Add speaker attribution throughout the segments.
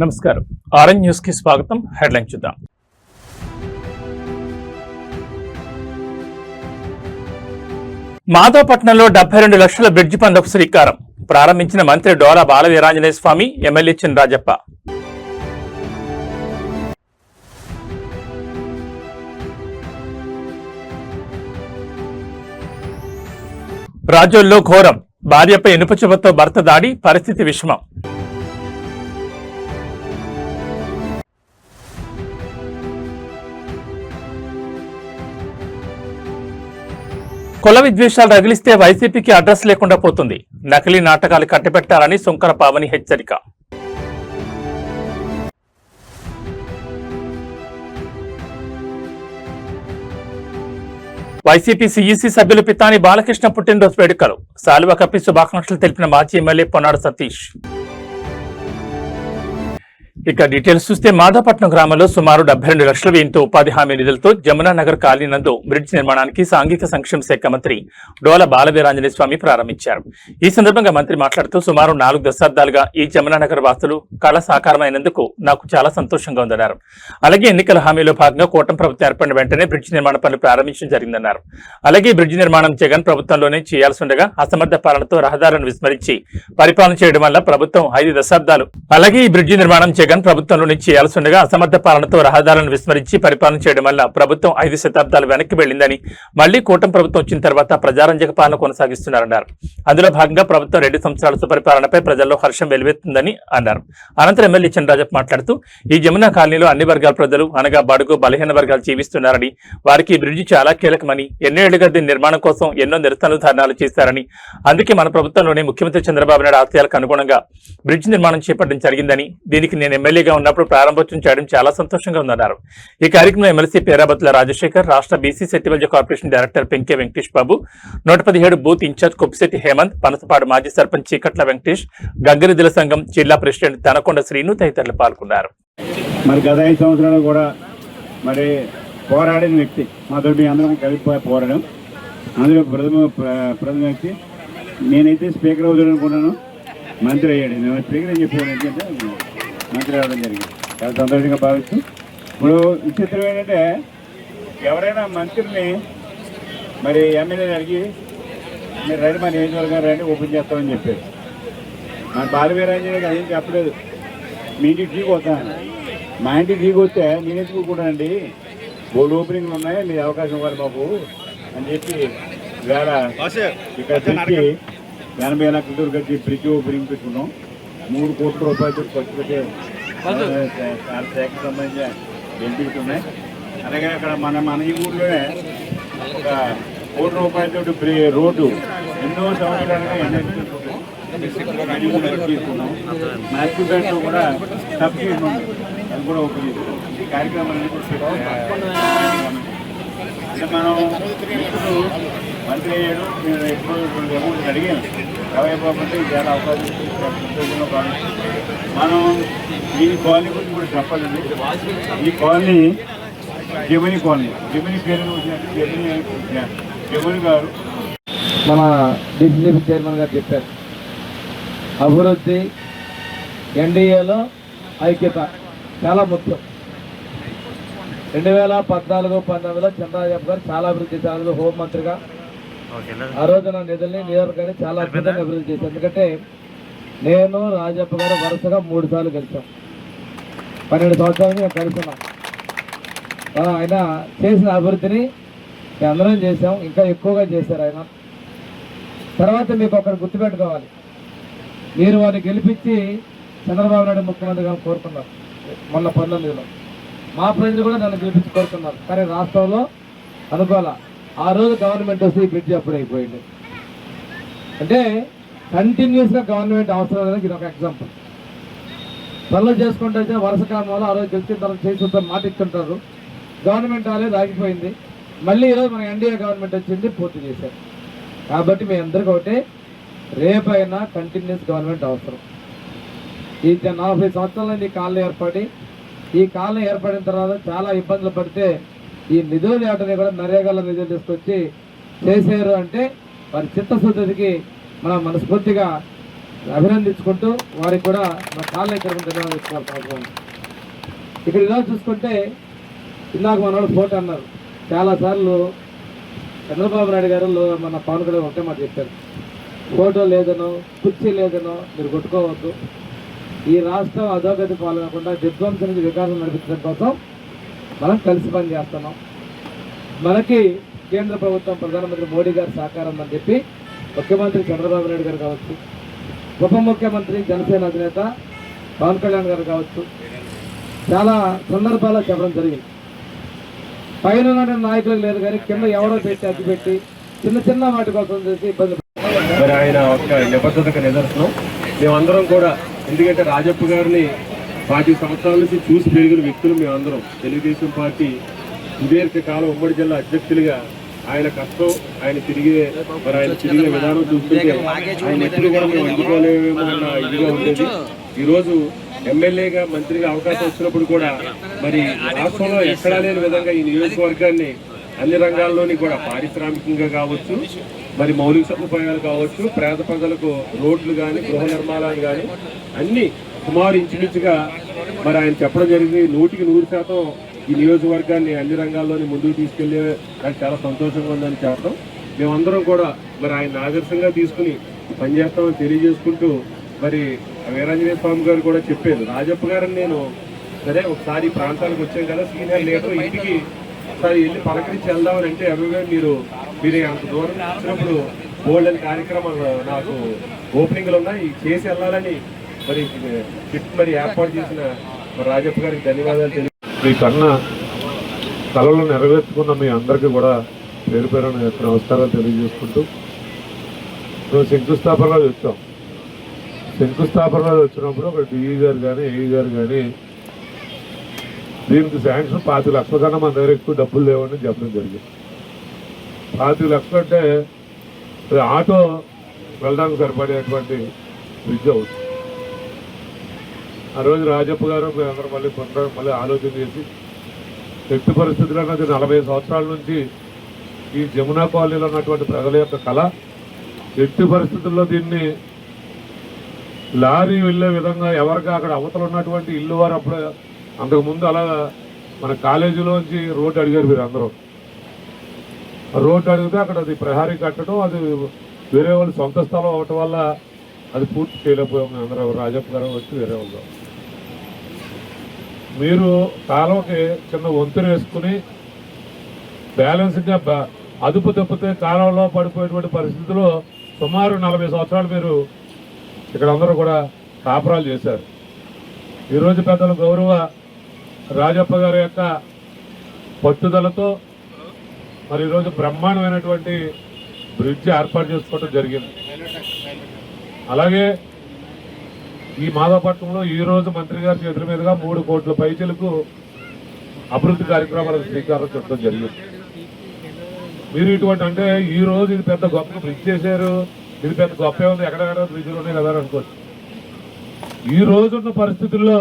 Speaker 1: నమస్కారం. RN news కి స్వాగతం. హెడ్లైన్ చూద్దాం. మాధవపట్నంలో 72 లక్షల బ్రిడ్జి పనులకు శ్రీకారం. ప్రారంభించిన మంత్రి డోలా బాలవీరాంజనేయ స్వామి, ఎమ్మెల్యే చినరాజప్ప. రాజోల్లో ఘోరం. భార్యపై ఇనుపచుబతో భర్త దాడి, పరిస్థితి విషమం. కుల విద్వేషాలు రగిలిస్తే వైసీపీకి అడ్రస్ లేకుండా పోతుంది. నకిలీ నాటకాలు కట్టిపెట్టాలని సుంకర పావని హెచ్చరిక. వైసీపీ సీఈసీ సభ్యులు పితాని బాలకృష్ణ పుట్టినరోజు వేడుకలు. శాలువా కప్పి శుభాకాంక్షలు తెలిపిన మాజీ ఎమ్మెల్యే పొన్నాడు సతీష్. ఇక డీటెయిల్స్ చూస్తే మాధవపట్నం గ్రామంలో సుమారు 72 లక్షల వ్యయంతో ఉపాధి హామీ నిధులతో జమునా నగర్ కాలనీ నందు బ్రిడ్జ్ నిర్మాణానికి సాంఘిక సంక్షేమ శాఖ మంత్రి డోలా బాలవీరాంజనేయ స్వామి ప్రారంభించారు. ఈ సందర్భంగా మంత్రి మాట్లాడుతూ సుమారు 4 దశాబ్దాలుగా ఈ జమునా నగర్ వాసులు కళ సాకారమైనందుకు నాకు చాలా సంతోషంగా ఉందన్నారు. అలాగే ఎన్నికల హామీలో భాగంగా కూటమి ప్రభుత్వం ఏర్పడిన వెంటనే బ్రిడ్జ్ నిర్మాణ పనులు ప్రారంభించడం జరిగిందన్నారు. అలాగే బ్రిడ్జ్ నిర్మాణం జగన్ ప్రభుత్వంలోనే చేయాల్సి ఉండగా అసమర్థ పాలనతో రహదారులను విస్మరించి పరిపాలన చేయడం వల్ల ప్రభుత్వం 5 దశాబ్దాలు అలాగే ఈ బ్రిడ్జి నిర్మాణం జగన్ ప్రభుత్వంలో చేయాల్సి ఉండగా అసమర్థ పాలనతో రహదారులను విస్మరించి పరిపాలన చేయడం వల్ల ప్రభుత్వం 5 శతాబ్దాలు వెనక్కి వెళ్లిందని, మళ్లీ కూటమి ప్రభుత్వం వచ్చిన తర్వాత ప్రజారంజక పాలన కొనసాగిస్తున్నారన్నారు. అందులో భాగంగా ప్రభుత్వం 2 సంవత్సరాల సుపరిపాలనపై ప్రజల్లో హర్షం వెలువెత్తుందని అన్నారు. అనంతరం ఎమ్మెల్యే చినరాజప్ప మాట్లాడుతూ ఈ జమునా కాలనీలో అన్ని వర్గాల ప్రజలు అనగా బడుగు బలహీన వర్గాలు జీవిస్తున్నారని, వారికి ఈ బ్రిడ్జి చాలా కీలకమని, ఎన్నో ఏళ్లుగా దీని నిర్మాణం కోసం ఎన్నో నిరసనలు ధర్నాలు చేశారని, అందుకే మన ప్రభుత్వంలోనే ముఖ్యమంత్రి చంద్రబాబు నాయుడు ఆశయాలకు అనుగుణంగా బ్రిడ్జి నిర్మాణం చేపట్టడం జరిగిందని, దీనికి నేను ఎమ్మెల్యేగా ఉన్నప్పుడు ప్రారంభోత్సవం చేయడం చాలా సంతోషంగా ఉందన్నారు. ఈ కార్యక్రమంలో ఎమ్మెల్సీ పేరాబత్తుల రాజశేఖర్, రాష్ట్ర BC Settibalija corporation director Penke Venkatesh Babu, 117 booth incharge Koppisetti Hemanth, Panasapadu మాజీ సర్పంచ్ చీకట్ల వెంకటేష్, గంగిరెద్దుల సంఘం జిల్లా ప్రెసిడెంట్ తనకొండ శ్రీను తదితరులు పాల్గొన్నారు.
Speaker 2: మరి గత 5 సంవత్సరాలు కూడా మరి పోరాడిన వ్యక్తి మాతో అందరం కలిపి పోరాడం. అందులో ప్రథమ వ్యక్తి నేనైతే స్పీకర్ అవుతాను అనుకున్నాను, మంత్రి అయ్యాడు. నేను స్పీకర్ అని చెప్పాను, ఎందుకంటే మంత్రి అవ్వడం జరిగింది. చాలా సంతోషంగా భావిస్తూ ఇప్పుడు విచిత్రం ఏంటంటే ఎవరైనా మంత్రిని మరి ఎమ్మెల్యేని అడిగి మీరు రండి మా నియోజకవర్గం రండి ఓపెన్ చేస్తామని చెప్పారు. మన బాలవీరాంజనేయుడు అదేం చెప్పలేదు, మీ ఇంటికి ఢీకి వస్తాను. మా ఇంటికి ఢీకి వస్తే నేనెందుకు కూడా అండి బోర్డు ఓపెనింగ్లు ఉన్నాయి, మీరు అవకాశం ఇవ్వాలి మాకు అని చెప్పి వేళ ఇక్కడ తెచ్చి 80 లక్షల కట్టి బ్రిడ్జ్ ఓపెనింగ్ పెట్టుకున్నాం. 3 కోట్ల రూపాయలతో ఖర్చు పెట్టే శాఖకు సంబంధించిన బెనిఫిట్స్ ఉన్నాయి. అలాగే అక్కడ మన ఈ ఊర్లోనే ఒక 1 కోటి రూపాయలతో రోడ్డు ఎన్నో సంవత్సరాలుగా తీసుకున్నాం. మ్యాథ్స్ బ్యాంక్లో కూడా సబ్సిడీ ఉంది, అది కూడా ఓపెన్ చేసుకున్నాం. ఈ కార్యక్రమాలన్నీ కూడా అంటే మనం ఇప్పుడు మంత్రి అయ్యాడు, నేను ఎప్పుడు అమౌంట్ అడిగాను ఎవరైపోతే చాలా అవకాశం మనం ఈ కాలనీ గురించి కూడా చెప్పాలండి. ఈ కాలనీ జమిని కాలనీ, జమిని పేరు జమిని గారు
Speaker 3: మన డిసిసిబి చైర్మన్ గారు చెప్పారు, అభివృద్ధి ఎన్డీఏలో ఐక్యత చాలా ముఖ్యం. 2014-19లో చంద్రబాబు గారు చాలా అభివృద్ధి చేశారు. హోంమంత్రిగా ఆ రోజున నిధుల్ని నియోజకవర్గాన్ని చాలా అద్భుతంగా అభివృద్ధి చేశారు. ఎందుకంటే నేను రాజప్ప గారు వరుసగా 3 సార్లు కలిసాం. 12 సంవత్సరాలు మేము కలిసినాం. ఆయన చేసిన అభివృద్ధిని అందరం చేసాం, ఇంకా ఎక్కువగా చేశారు ఆయన. తర్వాత మీకు ఒకరు గుర్తుపెట్టుకోవాలి, మీరు వారిని గెలిపించి చంద్రబాబు నాయుడు ముఖ్యమంత్రిగా కోరుకున్నారు. మొన్న 19లో మా ప్రజలు కూడా నన్ను గెలిపించి కోరుకున్నారు. కానీ రాష్ట్రంలో అనుకోవాలా, ఆ రోజు గవర్నమెంట్ వస్తే ఈ బ్రిడ్జ్ అప్పుడు అయిపోయింది. అంటే కంటిన్యూస్గా గవర్నమెంట్ అవసరం లేదని ఇది ఒక ఎగ్జాంపుల్. పనులు చేసుకుంటే వరుస కాలంలో ఆ రోజు గెలిచిన తర్వాత చేసి మాట ఇస్తుంటారు, గవర్నమెంట్ రాలేదు, ఆగిపోయింది. మళ్ళీ ఈరోజు మన ఎన్డీఏ గవర్నమెంట్ వచ్చింది, పూర్తి చేశారు. కాబట్టి మీ అందరికీ ఒకటే, రేపైనా కంటిన్యూస్ గవర్నమెంట్ అవసరం. ఈ 40 సంవత్సరాల ఈ కాలనీ ఏర్పడి, ఈ కాలనీ ఏర్పడిన తర్వాత చాలా ఇబ్బందులు పడితే ఈ నిధులు లేవటని కూడా నరేగాల నిధులు తీసుకొచ్చి చేశారు. అంటే వారి చిత్తశుద్ధికి మనం మనస్ఫూర్తిగా అభినందించుకుంటూ వారికి కూడా మా కాళ్ళ ఎక్కడ ధన్యవాదాలు అవసరం. ఇక్కడ ఇలా చూసుకుంటే ఇందాక మనోడు ఫోటో అన్నారు, చాలాసార్లు చంద్రబాబు నాయుడు గారు మన పవన్ కళ్యాణ్ ఒకటే మాట చెప్పారు, ఫోటో లేదనో కుర్చీ లేదనో మీరు కొట్టుకోవద్దు, ఈ రాష్ట్రం అధోగతి పాల్గొనకుండా విధ్వంసం నుంచి వికాసం నడిపించడం కోసం మనం కలిసి పని చేస్తున్నాం. మనకి కేంద్ర ప్రభుత్వం ప్రధానమంత్రి మోడీ గారి సహకారం అని చెప్పి ముఖ్యమంత్రి చంద్రబాబు నాయుడు గారు కావచ్చు, ఉప ముఖ్యమంత్రి జనసేన అధినేత పవన్ కళ్యాణ్ గారు కావచ్చు, చాలా సందర్భాల్లో చెప్పడం జరిగింది. పైన నాయకులకు లేదు కానీ కింద ఎవరో పెట్టి అడ్డు పెట్టి చిన్న చిన్న వాటి కోసం చేసి ఇబ్బంది.
Speaker 4: మరి ఆయన ఒక నిబద్ధతకు నిదర్శనం. మేమందరం కూడా, ఎందుకంటే రాజప్ప గారిని 40 సంవత్సరాల నుంచి చూసి పెరిగిన వ్యక్తులు మేమందరం. తెలుగుదేశం పార్టీ సుదీర్ఘకాలం ఉమ్మడి జిల్లా అధ్యక్షులుగా ఆయన కష్టం, ఆయన తిరిగే విధానం చూస్తుంటే ఆయన ఎప్పుడు కూడా మేము అందుకోలేమేమో అన్న ఇదిగా ఉండేది. ఈరోజు ఎమ్మెల్యేగా మంత్రిగా అవకాశం వచ్చినప్పుడు కూడా మరి రాష్ట్రంలో ఎక్కడా లేని విధంగా ఈ నియోజకవర్గాన్ని అన్ని రంగాల్లోని కూడా పారిశ్రామికంగా కావచ్చు, మరి మౌలిక సదుపాయాలు కావచ్చు, పేద ప్రజలకు రోడ్లు కానీ గృహ నిర్మాణాలు కానీ అన్ని సుమారు ఇంచుమించుగా మరి ఆయన చెప్పడం జరిగింది. 100% ఈ నియోజకవర్గాన్ని అన్ని రంగాల్లోని ముందుకు తీసుకెళ్లే నాకు చాలా సంతోషంగా ఉందని చెప్పడం. మేమందరం కూడా మరి ఆయన ఆదర్శంగా తీసుకుని పనిచేస్తామని తెలియజేసుకుంటూ, మరి వీరాంజనేయ స్వామి గారు కూడా చెప్పారు, రాజప్ప గారిని నేను సరే ఒకసారి ప్రాంతానికి వచ్చాం కదా, సీనియర్ లీడర్, ఇంటికి ఒకసారి వెళ్ళి పలకరించి వెళ్దామని అంటే, అభిగా మీరు అంత దూరం వచ్చినప్పుడు బోల్డ్ అని కార్యక్రమాలు నాకు ఓపెనింగ్లు ఉన్నాయి చేసి వెళ్ళాలని మరి ఏర్పాటు చేసిన రాజప్ప గారికి ధన్యవాదాలు తెలియ.
Speaker 5: మీ కన్నా కళలు నెరవేర్చుకున్న మీ అందరికీ కూడా పేరు పేరున నమస్కారాలు తెలియజేసుకుంటూ, మేము శంకుస్థాపనలో వచ్చాం. శంకుస్థాపనలో వచ్చినప్పుడు ఒక డిఈ గారు కానీ ఏఈ గారు కానీ దీనికి శాంక్షన్ 5 లక్షల కన్నా మన దగ్గర ఎక్కువ డబ్బులు లేవని చెప్పడం జరిగింది. 5 లక్షలు అంటే ఆటో వెళ్ళడానికి సరిపడేటువంటి విద్య అవుతుంది. ఆ రోజు రాజప్ప గారు మేమందరం మళ్ళీ ఆలోచన చేసి, ఎట్టి పరిస్థితుల్లో అన్నది 40 సంవత్సరాల నుంచి ఈ జమునా కాలనీలో ఉన్నటువంటి ప్రజల యొక్క కళ, ఎట్టి పరిస్థితుల్లో దీన్ని లారీ వెళ్ళే విధంగా ఎవరికి అక్కడ అవతల ఉన్నటువంటి ఇల్లు వారు అప్పుడు అంతకుముందు అలా మన కాలేజీలోంచి రోడ్డు అడిగారు మీరు అందరూ. రోడ్డు అడిగితే అక్కడ అది ప్రహారీ కట్టడం, అది వేరే వాళ్ళు సొంత స్థలం అవటం వల్ల అది పూర్తి చేయలేకపోయాం. అందరూ రాజప్ప గారు వచ్చి వేరే వాళ్ళు మీరు కాలువకి చిన్న వంతున వేసుకుని బ్యాలెన్స్గా అదుపు తప్పితే కాలువలో పడిపోయేటువంటి పరిస్థితిలో సుమారు 40 సంవత్సరాలు మీరు ఇక్కడ అందరూ కూడా కాపురాలు చేశారు. ఈరోజు పెద్దల గౌరవ రాజప్ప గారి యొక్క పట్టుదలతో మరి ఈరోజు బ్రహ్మాండమైనటువంటి బ్రిడ్జ్ ఏర్పాటు చేసుకోవడం జరిగింది. అలాగే ఈ మాధవపట్నంలో ఈరోజు మంత్రి గారి చేతుల మీదుగా 3 కోట్ల పైచలకు అభివృద్ధి కార్యక్రమాలకు శ్రీకారం చుట్టడం జరిగింది. మీరు ఇటువంటి అంటే ఈ రోజు ఇది పెద్ద గొప్ప బ్రిడ్జ్ చేశారు, ఇది పెద్ద గొప్ప ఉంది, ఎక్కడెక్కడ బ్రిడ్జ్లు ఉన్నాయి కదా అనుకోవచ్చు. ఈ రోజున్న పరిస్థితుల్లో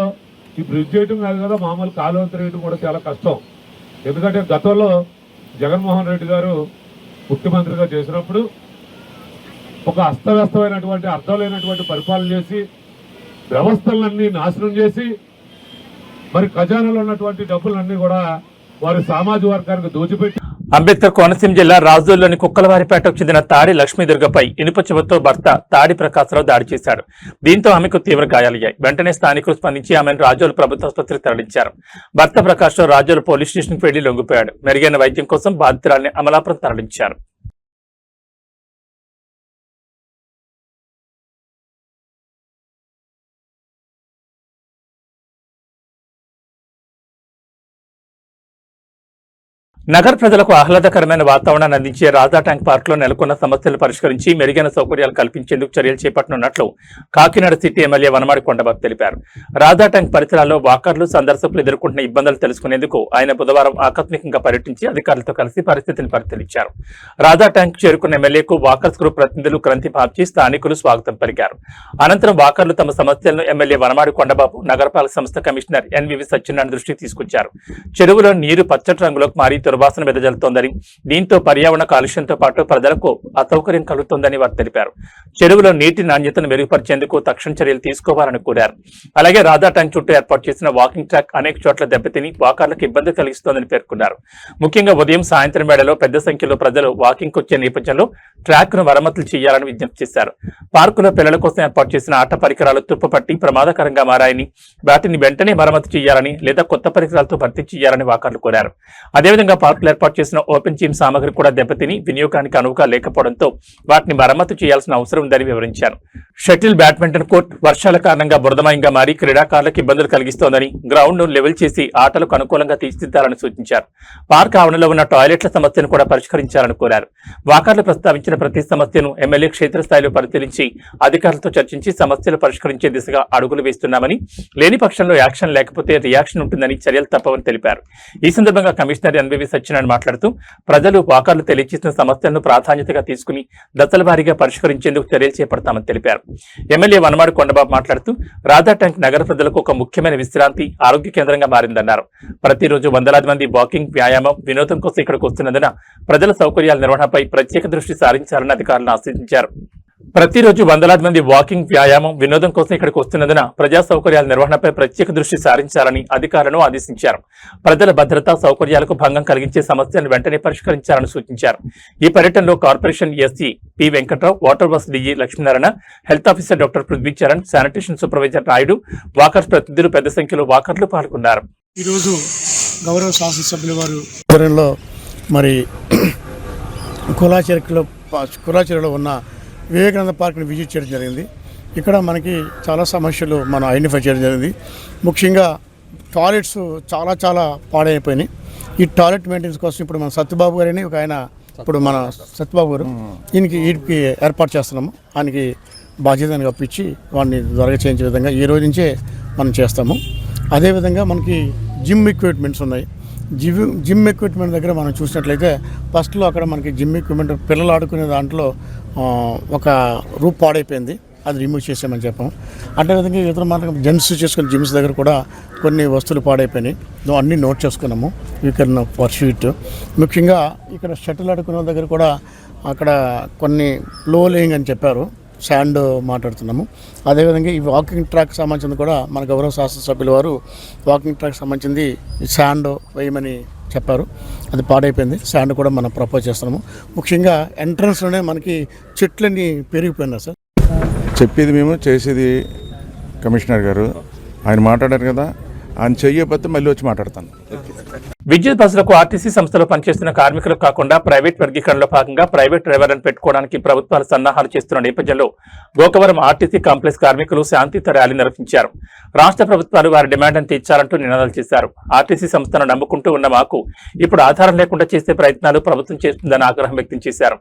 Speaker 5: ఈ బ్రిడ్జ్ చేయడం కాదు కదా, మామూలు కాలువ తిరగడం కూడా చాలా కష్టం. ఎందుకంటే గతంలో జగన్మోహన్ రెడ్డి గారు ముఖ్యమంత్రిగా చేసినప్పుడు ఒక అస్తవ్యస్తమైనటువంటి అర్థం లేనటువంటి పరిపాలన చేసి వ్యవస్థలన్నీ నాశనం చేసి మరి ఖజానాలో ఉన్నటువంటి డబ్బులన్నీ కూడా వారి సామాజిక వర్గానికి దోచిపెట్టి.
Speaker 1: అంబేద్కర్ కోనసీమ జిల్లా రాజోల్లోని కుక్కలవారిపేటకు చెందిన తాడి లక్ష్మీదుర్గపై ఇనుప చెవుతో భర్త తాడి ప్రకాశ్రావు దాడి చేశారు. దీంతో ఆమెకు తీవ్ర గాయాలయ్యాయి. వెంటనే స్థానికులు స్పందించి ఆమెను రాజోలు ప్రభుత్వ ఆసుపత్రికి తరలించారు. భర్త ప్రకాశ్రావు రాజోలు పోలీస్ స్టేషన్కు వెళ్లి లొంగిపోయాడు. మెరుగైన వైద్యం కోసం బాధితురాలిని అమలాపురం తరలించారు. నగర ప్రజలకు ఆహ్లాదకరమైన వాతావరణాన్ని అందించే రాధా ట్యాంక్ పార్క్ లో నెలకొన్న సమస్యలు పరిష్కరించి మెరుగైన సౌకర్యాలు కల్పించేందుకు చర్యలు చేపట్టనున్నట్లు కాకినాడ సిటీ ఎమ్మెల్యే వనమాడి కొండబాబు తెలిపారు. రాధా ట్యాంక్ పరిసరాల్లో వాకర్లు సందర్శకులు ఎదుర్కొంటున్న ఇబ్బందులు తెలుసుకునేందుకు ఆయన బుధవారం ఆకస్మికంగా పర్యటించి అధికారులతో కలిసి పరిస్థితిని పరిశీలించారు. రాధా ట్యాంక్ చేరుకున్న ఎమ్మెల్యేకు వాకర్స్ గ్రూప్ ప్రతినిధులు క్రంతి పార్చి స్థానికులు స్వాగతం పలికారు. అనంతరం వాకర్లు తమ సమస్యలను ఎమ్మెల్యే వనమాడి కొండబాబు నగరపాలక సంస్థ కమిషనర్ ఎన్వివి సత్యనారాయణ దృష్టికి తీసుకొచ్చారు. చెరువులో నీరు పచ్చటి రంగులోకి మారి దుర్వాసన వెదజల్లుతోందని, దీంతో పర్యావరణ కాలుష్యంతో పాటు ప్రజలకు అసౌకర్యం కలుగుతోందని వారు తెలిపారు. చెరువులో నీటి నాణ్యతను మెరుగుపరిచేందుకు తక్షణ చర్యలు తీసుకోవాలని కోరారు. అలాగే రాధా ట్యాంక్ చుట్టూ ఏర్పాటు చేసిన వాకింగ్ ట్రాక్ అనేక చోట్ల దెబ్బతిని వాకర్లకు ఇబ్బంది కలిగిస్తోందని పేర్కొన్నారు. ముఖ్యంగా ఉదయం సాయంత్రం వేళలో పెద్ద సంఖ్యలో ప్రజలు వాకింగ్ వచ్చే నేపథ్యంలో ట్రాక్ ను మరమ్మతులు చేయాలని విజ్ఞప్తి చేశారు. పార్కులో పిల్లల కోసం ఏర్పాటు చేసిన ఆట పరికరాలు తుప్పుపట్టి ప్రమాదకరంగా మారాయని, వాటిని వెంటనే మరమ్మతు చేయాలని లేదా కొత్త పరికరాలతో భర్తీ చేయాలని వాకర్లు కోరారు. అదేవిధంగా పార్కులు ఏర్పాటు చేసిన ఓపెన్ జిమ్ సామగ్రి కూడా దెబ్బతిని వినియోగానికి అనువుగా లేకపోవడంతో వాటిని మరమ్మతు చేయాల్సిన అవసరం ఉందని వివరించారు. షటిల్, బ్యాడ్మింటన్ కోర్ట్ వర్షాల కారణంగా బురదమయంగా మారి క్రీడాకారులకు ఇబ్బందులు కలిగిస్తోందని, గ్రౌండ్ ను లెవెల్ చేసి ఆటలకు అనుకూలంగా తీర్చిదిద్దాలని సూచించారు. పార్క్ ఆవరణలో ఉన్న టాయిలెట్ల సమస్యను కూడా పరిష్కరించాలని కోరారు. వాకర్లు ప్రస్తావించిన ప్రతి సమస్యను ఎమ్మెల్యే క్షేత్రస్థాయిలో పరిశీలించి అధికారులతో చర్చించి సమస్యలు పరిష్కరించే దిశగా అడుగులు వేస్తున్నామని, లేని పక్షంలో యాక్షన్ లేకపోతే రియాక్షన్ ఉంటుందని, చర్యలు తప్పవని తెలిపారు. ఈ సందర్భంగా కమిషనర్ ఎన్వీవి సత్యనారాయణ మాట్లాడుతూ ప్రజలు వాకర్లు తెలియజేసిన సమస్యలను ప్రాధాన్యతగా తీసుకుని దశల వారీగా పరిష్కరించేందుకు చర్యలు చేపడతామని తెలిపారు. ఎమ్మెల్యే వనమాడి కొండబాబు మాట్లాడుతూ రాధా ట్యాంక్ నగర ప్రజలకు ఒక ముఖ్యమైన విశ్రాంతి, ఆరోగ్య కేంద్రంగా మారిందన్నారు. ప్రతిరోజు వందలాది మంది వాకింగ్, వ్యాయామం, వినోదం కోసం ఇక్కడికి వస్తున్నందున ప్రజల సౌకర్యాల నిర్వహణపై ప్రత్యేక దృష్టి సారించాలని అధికారులను ఆదేశించారు. ప్రతిరోజు వందలాది మంది వాకింగ్, వ్యాయామం, వినోదం కోసం ఇక్కడికి వస్తున్నందున ప్రజా సౌకర్యాల నిర్వహణపై ప్రత్యేక దృష్టి సారించాలని అధికారులను ఆదేశించారు. ప్రజల భద్రతా సౌకర్యాలకు భంగం కలిగించే సమస్యలను వెంటనే పరిష్కరించాలని సూచించారు. ఈ పర్యటనలో corporation SC P Venkatrao, water bus DG Lakshminarayana, health officer doctor Prithvi Charan, sanitation supervisor Naidu, walkers ప్రతినిధులు పెద్ద సంఖ్యలో వాకర్లు పాల్గొన్నారు.
Speaker 6: ఈరోజు గౌరవ శాసనసభ్యుల వారు ఆధ్వర్యంలో మరి కులాచెరులో ఉన్న వివేకానంద పార్క్ని విజిట్ చేయడం జరిగింది. ఇక్కడ మనకి చాలా సమస్యలు మనం ఐడెంటిఫై చేయడం జరిగింది. ముఖ్యంగా టాయిలెట్స్ చాలా పాడైపోయినాయి. ఈ టాయిలెట్ మెయింటెనెన్స్ కోసం ఇప్పుడు మన సత్యబాబు గారిని ఒక ఆయన, ఇప్పుడు మన సత్యబాబు గారు వీటికి ఏర్పాటు చేస్తున్నాము. ఆయనకి బాధ్యతను అప్పించి వాడిని త్వరగా చేయించే విధంగా ఈ రోజు నుంచే మనం చేస్తాము. అదేవిధంగా మనకి జిమ్ ఎక్విప్మెంట్స్ ఉన్నాయి. జిమ్ ఎక్విప్మెంట్ దగ్గర మనం చూసినట్లయితే ఫస్ట్లో అక్కడ మనకి జిమ్ ఎక్విప్మెంట్ పిల్లలు ఆడుకునే దాంట్లో ఒక రూప్ పాడైపోయింది, అది రిమూవ్ చేసామని చెప్పాము. అదేవిధంగా ఇతర మనకు జెంట్స్ చేసుకునే జిమ్స్ దగ్గర కూడా కొన్ని వస్తువులు పాడైపోయినాయి, అన్నీ నోట్ చేసుకున్నాము. You can pursuit. ముఖ్యంగా ఇక్కడ షటిల్ ఆడుకునే దగ్గర కూడా అక్కడ కొన్ని లో లేయింగ్ అని చెప్పారు, శాండ్ మాట్లాడుతున్నాము. అదేవిధంగా ఈ వాకింగ్ ట్రాక్ సంబంధించింది కూడా మన గౌరవ శాసనసభ్యుల వారు వాకింగ్ ట్రాక్ సంబంధించింది శాండ్ వేయమని చెప్పారు, అది పాడైపోయింది. శాండ్ కూడా మనం ప్రపోజ్ చేస్తున్నాము. ముఖ్యంగా ఎంట్రన్స్లోనే మనకి చెట్లన్నీ పెరిగిపోయినాయి సార్.
Speaker 7: చెప్పేది మేము, చేసేది కమిషనర్ గారు. ఆయన మాట్లాడారు కదా, ఆయన చెయ్యకపోతే మళ్ళీ వచ్చి మాట్లాడతాను.
Speaker 1: విద్యుత్ బస్సులకు ఆర్టీసీ సంస్థలో పనిచేస్తున్న కార్మికులకు కాకుండా ప్రైవేట్ వర్గీకరణలో భాగంగా ప్రైవేట్ డ్రైవర్లను పెట్టుకోవడానికి ప్రభుత్వాలు సన్నాహాలు చేస్తున్న నేపథ్యంలో గోకవరం ఆర్టీసీ కాంప్లెక్స్ కార్మికులు శాంతియుత ర్యాలీ నిర్వహించారు. రాష్ట్ర ప్రభుత్వాలు వారి డిమాండ్ను తీర్చాలంటూ నినాదాలు చేశారు. ఆర్టీసీ సంస్థను నమ్ముకుంటూ ఉన్న మాకు ఇప్పుడు ఆధారం లేకుండా చేసే ప్రయత్నాలు ప్రభుత్వం చేస్తుందని ఆగ్రహం వ్యక్తం చేశారు.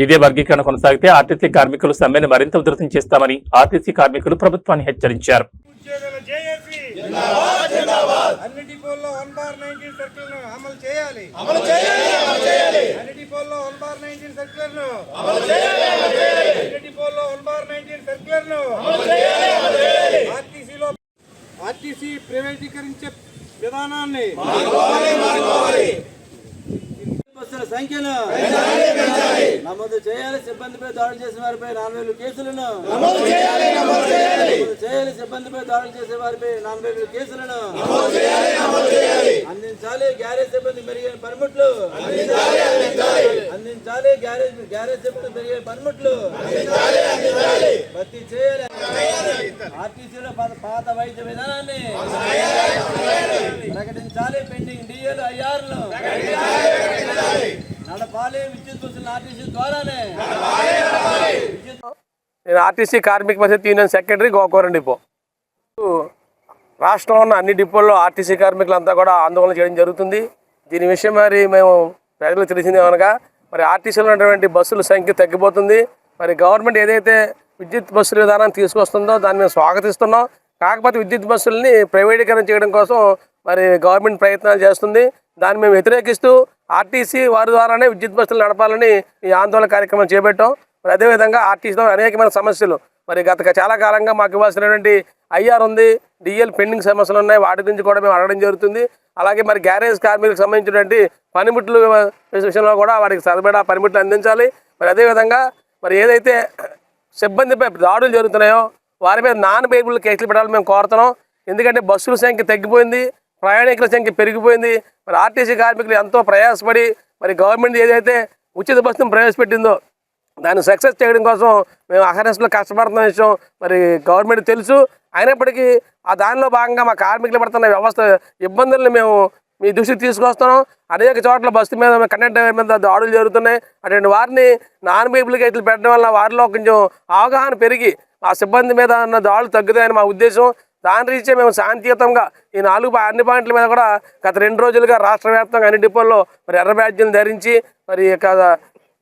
Speaker 1: ఇదే వర్గీకరణ కొనసాగితే ఆర్టీసీ కార్మికులు సమ్మెను మరింత ఉధృతం చేస్తామని ఆర్టీసీ కార్మికులు ప్రభుత్వాన్ని హెచ్చరించారు.
Speaker 8: అన్ని డిపోల్లో 1/19 సర్కులను అమలు చేయాలి. అన్ని డిపోల్లో 1/19 సర్కులను అన్ని డిపోల్లో 1/19 సర్కులను ఆర్టీసీ ప్రైవేటీకరించే విధానాన్ని బస్సుల సంఖ్యను నమోదు చేయాలి. సిబ్బందిపై దాడులు చేసే వారిపై 4000 కేసులను నమోదు చేయాలి. సిబ్బందిపై దాడులు చేసే వారిపై 4000 కేసులను అందించాలి. గ్యారేజ్ సిబ్బంది మెరుగైన పనిముట్లు అందించాలి. గ్యారేజ్ సిబ్బంది మెరుగైన పనిముట్లు భర్తీ చేయాలి. ఆర్టీసీలో పాత వైద్య విధానాన్ని ప్రకటించాలి. పెండింగ్ డిఏలు, ఐఆర్లు నడపాలి. విద్యుత్ బస్సులు ఆర్టీసీ ద్వారానే.
Speaker 9: నేను ఆర్టీసీ కార్మిక పరిషత్ యూనియన్ సెక్రటరీ, గోకవరం డిపో. రాష్ట్రంలో ఉన్న అన్ని డిపోల్లో ఆర్టీసీ కార్మికులంతా కూడా ఆందోళన చేయడం జరుగుతుంది. దీని విషయం మరి మేము ప్రజలకు తెలిసింది ఏమనగా, మరి ఆర్టీసీలో ఉన్నటువంటి బస్సుల సంఖ్య తగ్గిపోతుంది. మరి గవర్నమెంట్ ఏదైతే విద్యుత్ బస్సుల విధానాన్ని తీసుకొస్తుందో దాన్ని మేము స్వాగతిస్తున్నాం. కాకపోతే విద్యుత్ బస్సులని ప్రైవేటీకరణ చేయడం కోసం మరి గవర్నమెంట్ ప్రయత్నాలు చేస్తుంది. దాన్ని మేము వ్యతిరేకిస్తూ ఆర్టీసీ వారి ద్వారానే విద్యుత్ బస్సులు నడపాలని ఈ ఆందోళన కార్యక్రమం చేపట్టాం. మరి అదేవిధంగా ఆర్టీసీలో అనేకమైన సమస్యలు, మరి గత చాలా కాలంగా మాకు ఇవ్వాల్సినటువంటి ఐఆర్ ఉంది, డిఎల్ పెండింగ్ సమస్యలు ఉన్నాయి, వాటి గురించి కూడా మేము అడగడం జరుగుతుంది. అలాగే మరి గ్యారేజ్ కార్మికులకు సంబంధించినటువంటి పనిముట్లు విషయంలో కూడా వారికి సరిపడా పనిముట్లు అందించాలి. మరి అదేవిధంగా మరి ఏదైతే సిబ్బందిపై దాడులు జరుగుతున్నాయో వారి మీద నాన్ బెయిలబుల్ కేసులు పెట్టాలని మేము కోరుతున్నాం. ఎందుకంటే బస్సుల సంఖ్య తగ్గిపోయింది, ప్రయాణికుల సంఖ్య పెరిగిపోయింది. మరి ఆర్టీసీ కార్మికులు ఎంతో ప్రయాసపడి మరి గవర్నమెంట్ ఏదైతే ఉచిత బస్సును ప్రవేశపెట్టిందో దాన్ని సక్సెస్ చేయడం కోసం మేము అహర్నిశలు కష్టపడుతున్న విషయం మరి గవర్నమెంట్ తెలుసు. అయినప్పటికీ ఆ దానిలో భాగంగా మా కార్మికులు పడుతున్న వ్యవస్థ ఇబ్బందులను మేము మీ దృష్టికి తీసుకొస్తున్నాం. అనేక చోట్ల బస్సు మీద కండక్టర్ డ్రైవర్ మీద దాడులు జరుగుతున్నాయి. అటువంటి వారిని నాన్ బెయిలబుల్ కేసులు పెట్టడం వల్ల వారిలో కొంచెం అవగాహన పెరిగి ఆ సిబ్బంది మీద ఉన్న దాడులు తగ్గుతాయని మా ఉద్దేశం. దాని రీత్యా మేము శాంతియుతంగా ఈ అన్ని పాయింట్ల మీద కూడా గత 2 రోజులుగా రాష్ట్ర వ్యాప్తంగా అన్ని డిపోల్లో మరి ఎర్ర బ్యాడ్జీలు ధరించి మరి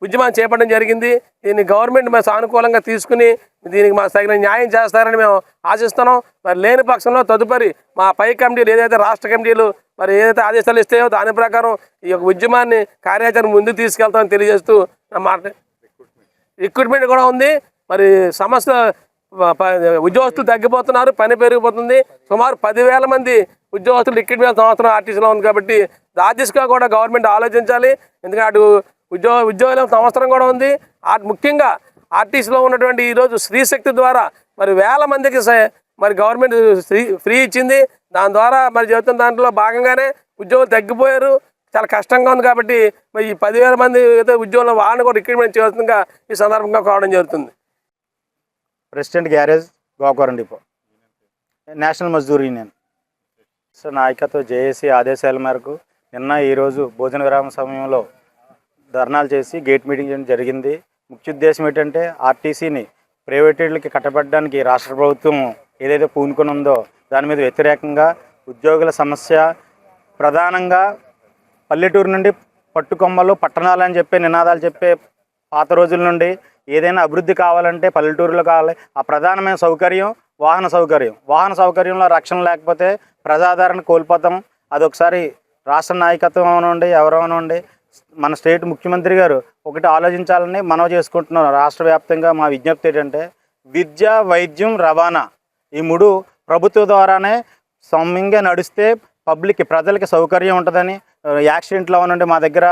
Speaker 9: ఉద్యమాన్ని చేపట్టడం జరిగింది. దీన్ని గవర్నమెంట్ మేము సానుకూలంగా తీసుకుని దీనికి మా తగిన న్యాయం చేస్తారని మేము ఆశిస్తున్నాం. మరి లేని పక్షంలో తదుపరి మా పై కమిటీలు ఏదైతే రాష్ట్ర కమిటీలు మరి ఏదైతే ఆదేశాలు ఇస్తాయో దాని ప్రకారం ఈ యొక్క ఉద్యమాన్ని కార్యాచరణ ముందుకు తీసుకెళ్తామని తెలియజేస్తూ మాట రిక్రూట్మెంట్ కూడా ఉంది. మరి సమస్య ఉద్యోగస్తులు తగ్గిపోతున్నారు, పని పెరిగిపోతుంది. సుమారు 10,000 మంది ఉద్యోగస్తులు రిక్రూట్మెంట్ సంవత్సరం ఆర్టీసీలో ఉంది. కాబట్టి రాజస్గా కూడా గవర్నమెంట్ ఆలోచించాలి. ఎందుకంటే అటు ఉద్యోగాల సంవత్సరం కూడా ఉంది. ముఖ్యంగా ఆర్టీసీలో ఉన్నటువంటి ఈరోజు స్త్రీశక్తి ద్వారా మరి 1000 మందికి మరి గవర్నమెంట్ ఫ్రీ ఇచ్చింది. దాని ద్వారా మరి చెబుతున్న దాంట్లో భాగంగానే ఉద్యోగులు తగ్గిపోయారు, చాలా కష్టంగా ఉంది. కాబట్టి మరి ఈ 10,000 మంది ఏదో ఉద్యోగంలో వాళ్ళని కూడా రిక్రూట్మెంట్ చేస్తుందిగా ఈ సందర్భంగా కావడం జరుగుతుంది.
Speaker 10: President garage Gokavaram depot national Mazdoor union నాయకత్వ జేఏసీ ఆదేశాల మేరకు నిన్న ఈరోజు భోజన విరామ సమయంలో ధర్నాలు చేసి గేట్ మీటింగ్ చేయడం జరిగింది. ముఖ్య ఉద్దేశం ఏంటంటే ఆర్టీసీని ప్రైవేటీలకి కట్టబెట్టడానికి రాష్ట్ర ప్రభుత్వం ఏదైతే పూనుకొని ఉందో దాని మీద వ్యతిరేకంగా ఉద్యోగుల సమస్య ప్రధానంగా పల్లెటూరు నుండి పట్టుకొమ్మలు పట్టణాలు అని చెప్పే నినాదాలు చెప్పే పాత రోజుల నుండి ఏదైనా అభివృద్ధి కావాలంటే పల్లెటూరులో కావాలి. ఆ ప్రధానమైన సౌకర్యం వాహన సౌకర్యంలో రక్షణ లేకపోతే ప్రజాదరణ కోల్పోతాం. అదొకసారి రాష్ట్ర నాయకత్వం నుండి ఎవరవనండి మన స్టేట్ ముఖ్యమంత్రి గారు ఒకటి ఆలోచించాలని మనవి చేసుకుంటున్నాం. రాష్ట్ర వ్యాప్తంగా మా విజ్ఞప్తి ఏంటంటే విద్య, వైద్యం, రవాణా ఈ 3 ప్రభుత్వ ద్వారానే సౌమ్యంగా నడిస్తే పబ్లిక్కి ప్రజలకి సౌకర్యం ఉంటుందని. యాక్సిడెంట్లో ఉండి మా దగ్గర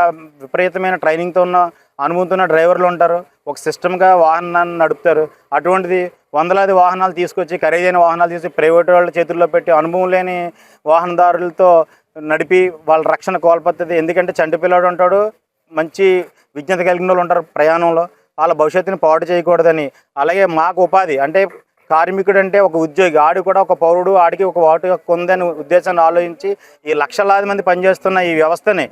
Speaker 10: విపరీతమైన ట్రైనింగ్తో ఉన్న అనుభవంతో ఉన్న డ్రైవర్లు ఉంటారు, ఒక సిస్టమ్గా వాహనాన్ని నడుపుతారు. అటువంటిది వందలాది వాహనాలు తీసుకొచ్చి ఖరీదైన వాహనాలు తీసి ప్రైవేట్ వాళ్ళ చేతుల్లో పెట్టి అనుభవం లేని వాహనదారులతో నడిపి వాళ్ళ రక్షణ కోల్పోతుంది. ఎందుకంటే చంటి పిల్లాడు ఉంటాడు, మంచి విజ్ఞత కలిగిన వాళ్ళు ఉంటారు ప్రయాణంలో, వాళ్ళ భవిష్యత్తుని పాడు చేయకూడదని. అలాగే మాకు ఉపాధి అంటే కార్మికుడు అంటే ఒక ఉద్యోగి, ఆడు కూడా ఒక పౌరుడు, ఆడికి ఒక ఓటు హక్కు ఉందని ఉద్దేశాన్ని ఆలోచించి ఈ లక్షలాది మంది పనిచేస్తున్న ఈ వ్యవస్థని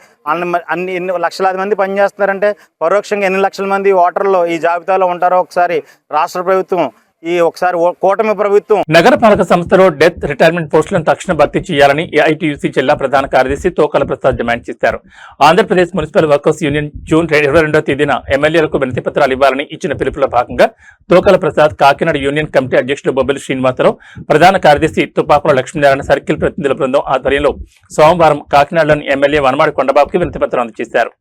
Speaker 10: ఎన్ని లక్షలాది మంది పనిచేస్తున్నారంటే పరోక్షంగా ఎన్ని లక్షల మంది ఓటర్లు ఈ జాబితాలో ఉంటారో ఒకసారి రాష్ట్ర ప్రభుత్వం ఒకసారి కూటమి ప్రభుత్వం.
Speaker 1: నగరపాలక సంస్థలో డెత్ రిటైర్మెంట్ పోస్టులను తక్షణ భర్తీ చేయాలని ఏఐటీయూసీ జిల్లా ప్రధాన కార్యదర్శి తోకల ప్రసాద్ డిమాండ్ చేశారు. Andhra Pradesh municipal workers union June 22వ తేదీన ఎమ్మెల్యేలకు వినతి పత్రాలు ఇవ్వాలని ఇచ్చిన పిలుపులో భాగంగా తోకల ప్రసాద్ కాకినాడ యూనియన్ కమిటీ అధ్యక్షుడు బొబ్బిలి శ్రీనివాసరావు, ప్రధాన కార్యదర్శి తుపాకుల లక్ష్మీనారాయణ సర్కిల్ ప్రతినిధుల బృందం ఆధ్వర్యంలో సోమవారం కాకినాడలోని ఎమ్మెల్యే వనమాడి కొండబాబుకి వినతి పత్రం అందజేశారు.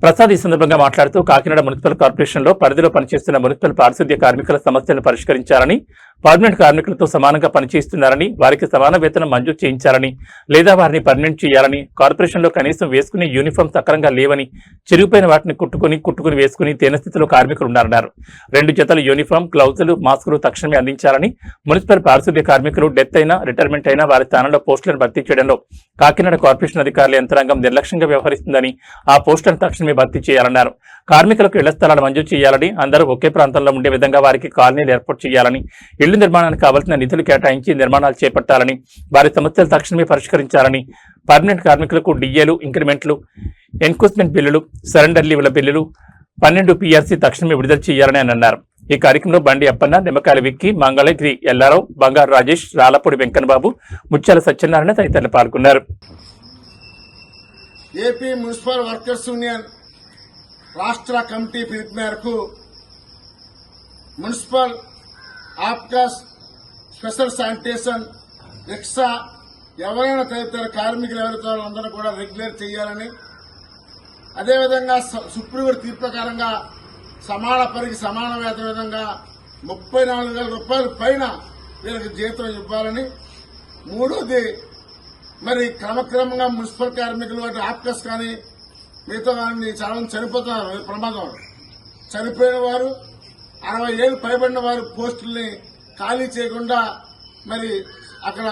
Speaker 1: ప్రసాద్ ఈ సందర్భంగా మాట్లాడుతూ కాకినాడ మున్సిపల్ కార్పొరేషన్లో పరిధిలో పనిచేస్తున్న మున్సిపల్ పారిశుద్ధ్య కార్మికుల సమస్యలను పరిష్కరించాలని, పర్మనెంట్ కార్మికులతో సమానంగా పనిచేస్తున్నారని, వారికి సమాన వేతనం మంజూరు చేయించాలని లేదా వారిని పర్మనెంట్ చేయాలని, కార్పొరేషన్లో కనీసం వేసుకునే యూనిఫామ్ సక్రంగా లేవని, చిరిగిపోయిన వాటిని కుట్టుకుని వేసుకుని తేనస్థితిలో కార్మికులు ఉన్నారన్నారు. 2 జతల యూనిఫామ్, గ్లౌజులు, మాస్కులు తక్షణమే అందించాలని, మున్సిపల్ పారిశుద్ధ్య కార్మికులు డెత్ అయినా రిటైర్మెంట్ అయినా వారి స్థానంలో పోస్టులను భర్తీ చేయడంలో కాకినాడ కార్పొరేషన్ అధికారుల యంత్రాంగం నిర్లక్ష్యంగా వ్యవహరిస్తుందని, ఆ పోస్టులను తక్షణమే భర్తీ చేయాలన్నారు. కార్మికులకు ఇళ్ల స్థలాలు మంజూరు చేయాలని, అందరూ ఒకే ప్రాంతంలో ఉండే విధంగా వారికి కాలనీలు ఏర్పాటు చేయాలని, ఇళ్ల నిర్మాణానికి కావాల్సిన నిధులు కేటాయించి నిర్మాణాలు చేపట్టాలని, వారి సమస్యలు తక్షణమే పరిష్కరించాలని, పర్మనెంట్ కార్మికులకు డిఏలు, ఇంక్రిమెంట్లు, ఎన్క్రోచ్మెంట్ బిల్లులు, సరెండర్ లీవుల బిల్లులు, 12 PRC తక్షణమే విడుదల చేయాలని అన్నారు. ఈ కార్యక్రమంలో బండి అప్పన్న, నిమ్మకాయల విక్కి, మంగళగిరి ఎల్లారావు, బంగారు రాజేష్, రాలపూడి వెంకన్నబాబు, ముత్యాల సత్యనారాయణ తదితరులు పాల్గొన్నారు.
Speaker 11: ఏపీ మున్సిపల్ వర్కర్స్ యూనియన్ రాష్ట్ర కమిటీ పిలుపు మేరకు municipal APCOS, special sanitation, rickshaw ఎవరైనా తదితర కార్మికులు ఎవరితో అందరూ కూడా రెగ్యులర్ చేయాలని, అదేవిధంగా సుప్రీంకోర్టు తీర్పు ప్రకారంగా సమాన పనికి సమాన వేతన విధంగా 34,000 రూపాయల పైన వీళ్ళకి జీతం ఇవ్వాలని, 3వది మరి క్రమక్రమంగా మున్సిపల్ కార్మికులు వాటి ఆప్కస్ కానీ మిగతా కానీ చాలా మంది చనిపోతున్నారు ఈ ప్రమాదం. చనిపోయిన వారు 60 ఏళ్ళు పైబడిన వారు పోస్టుల్ని ఖాళీ చేయకుండా మరి అక్కడ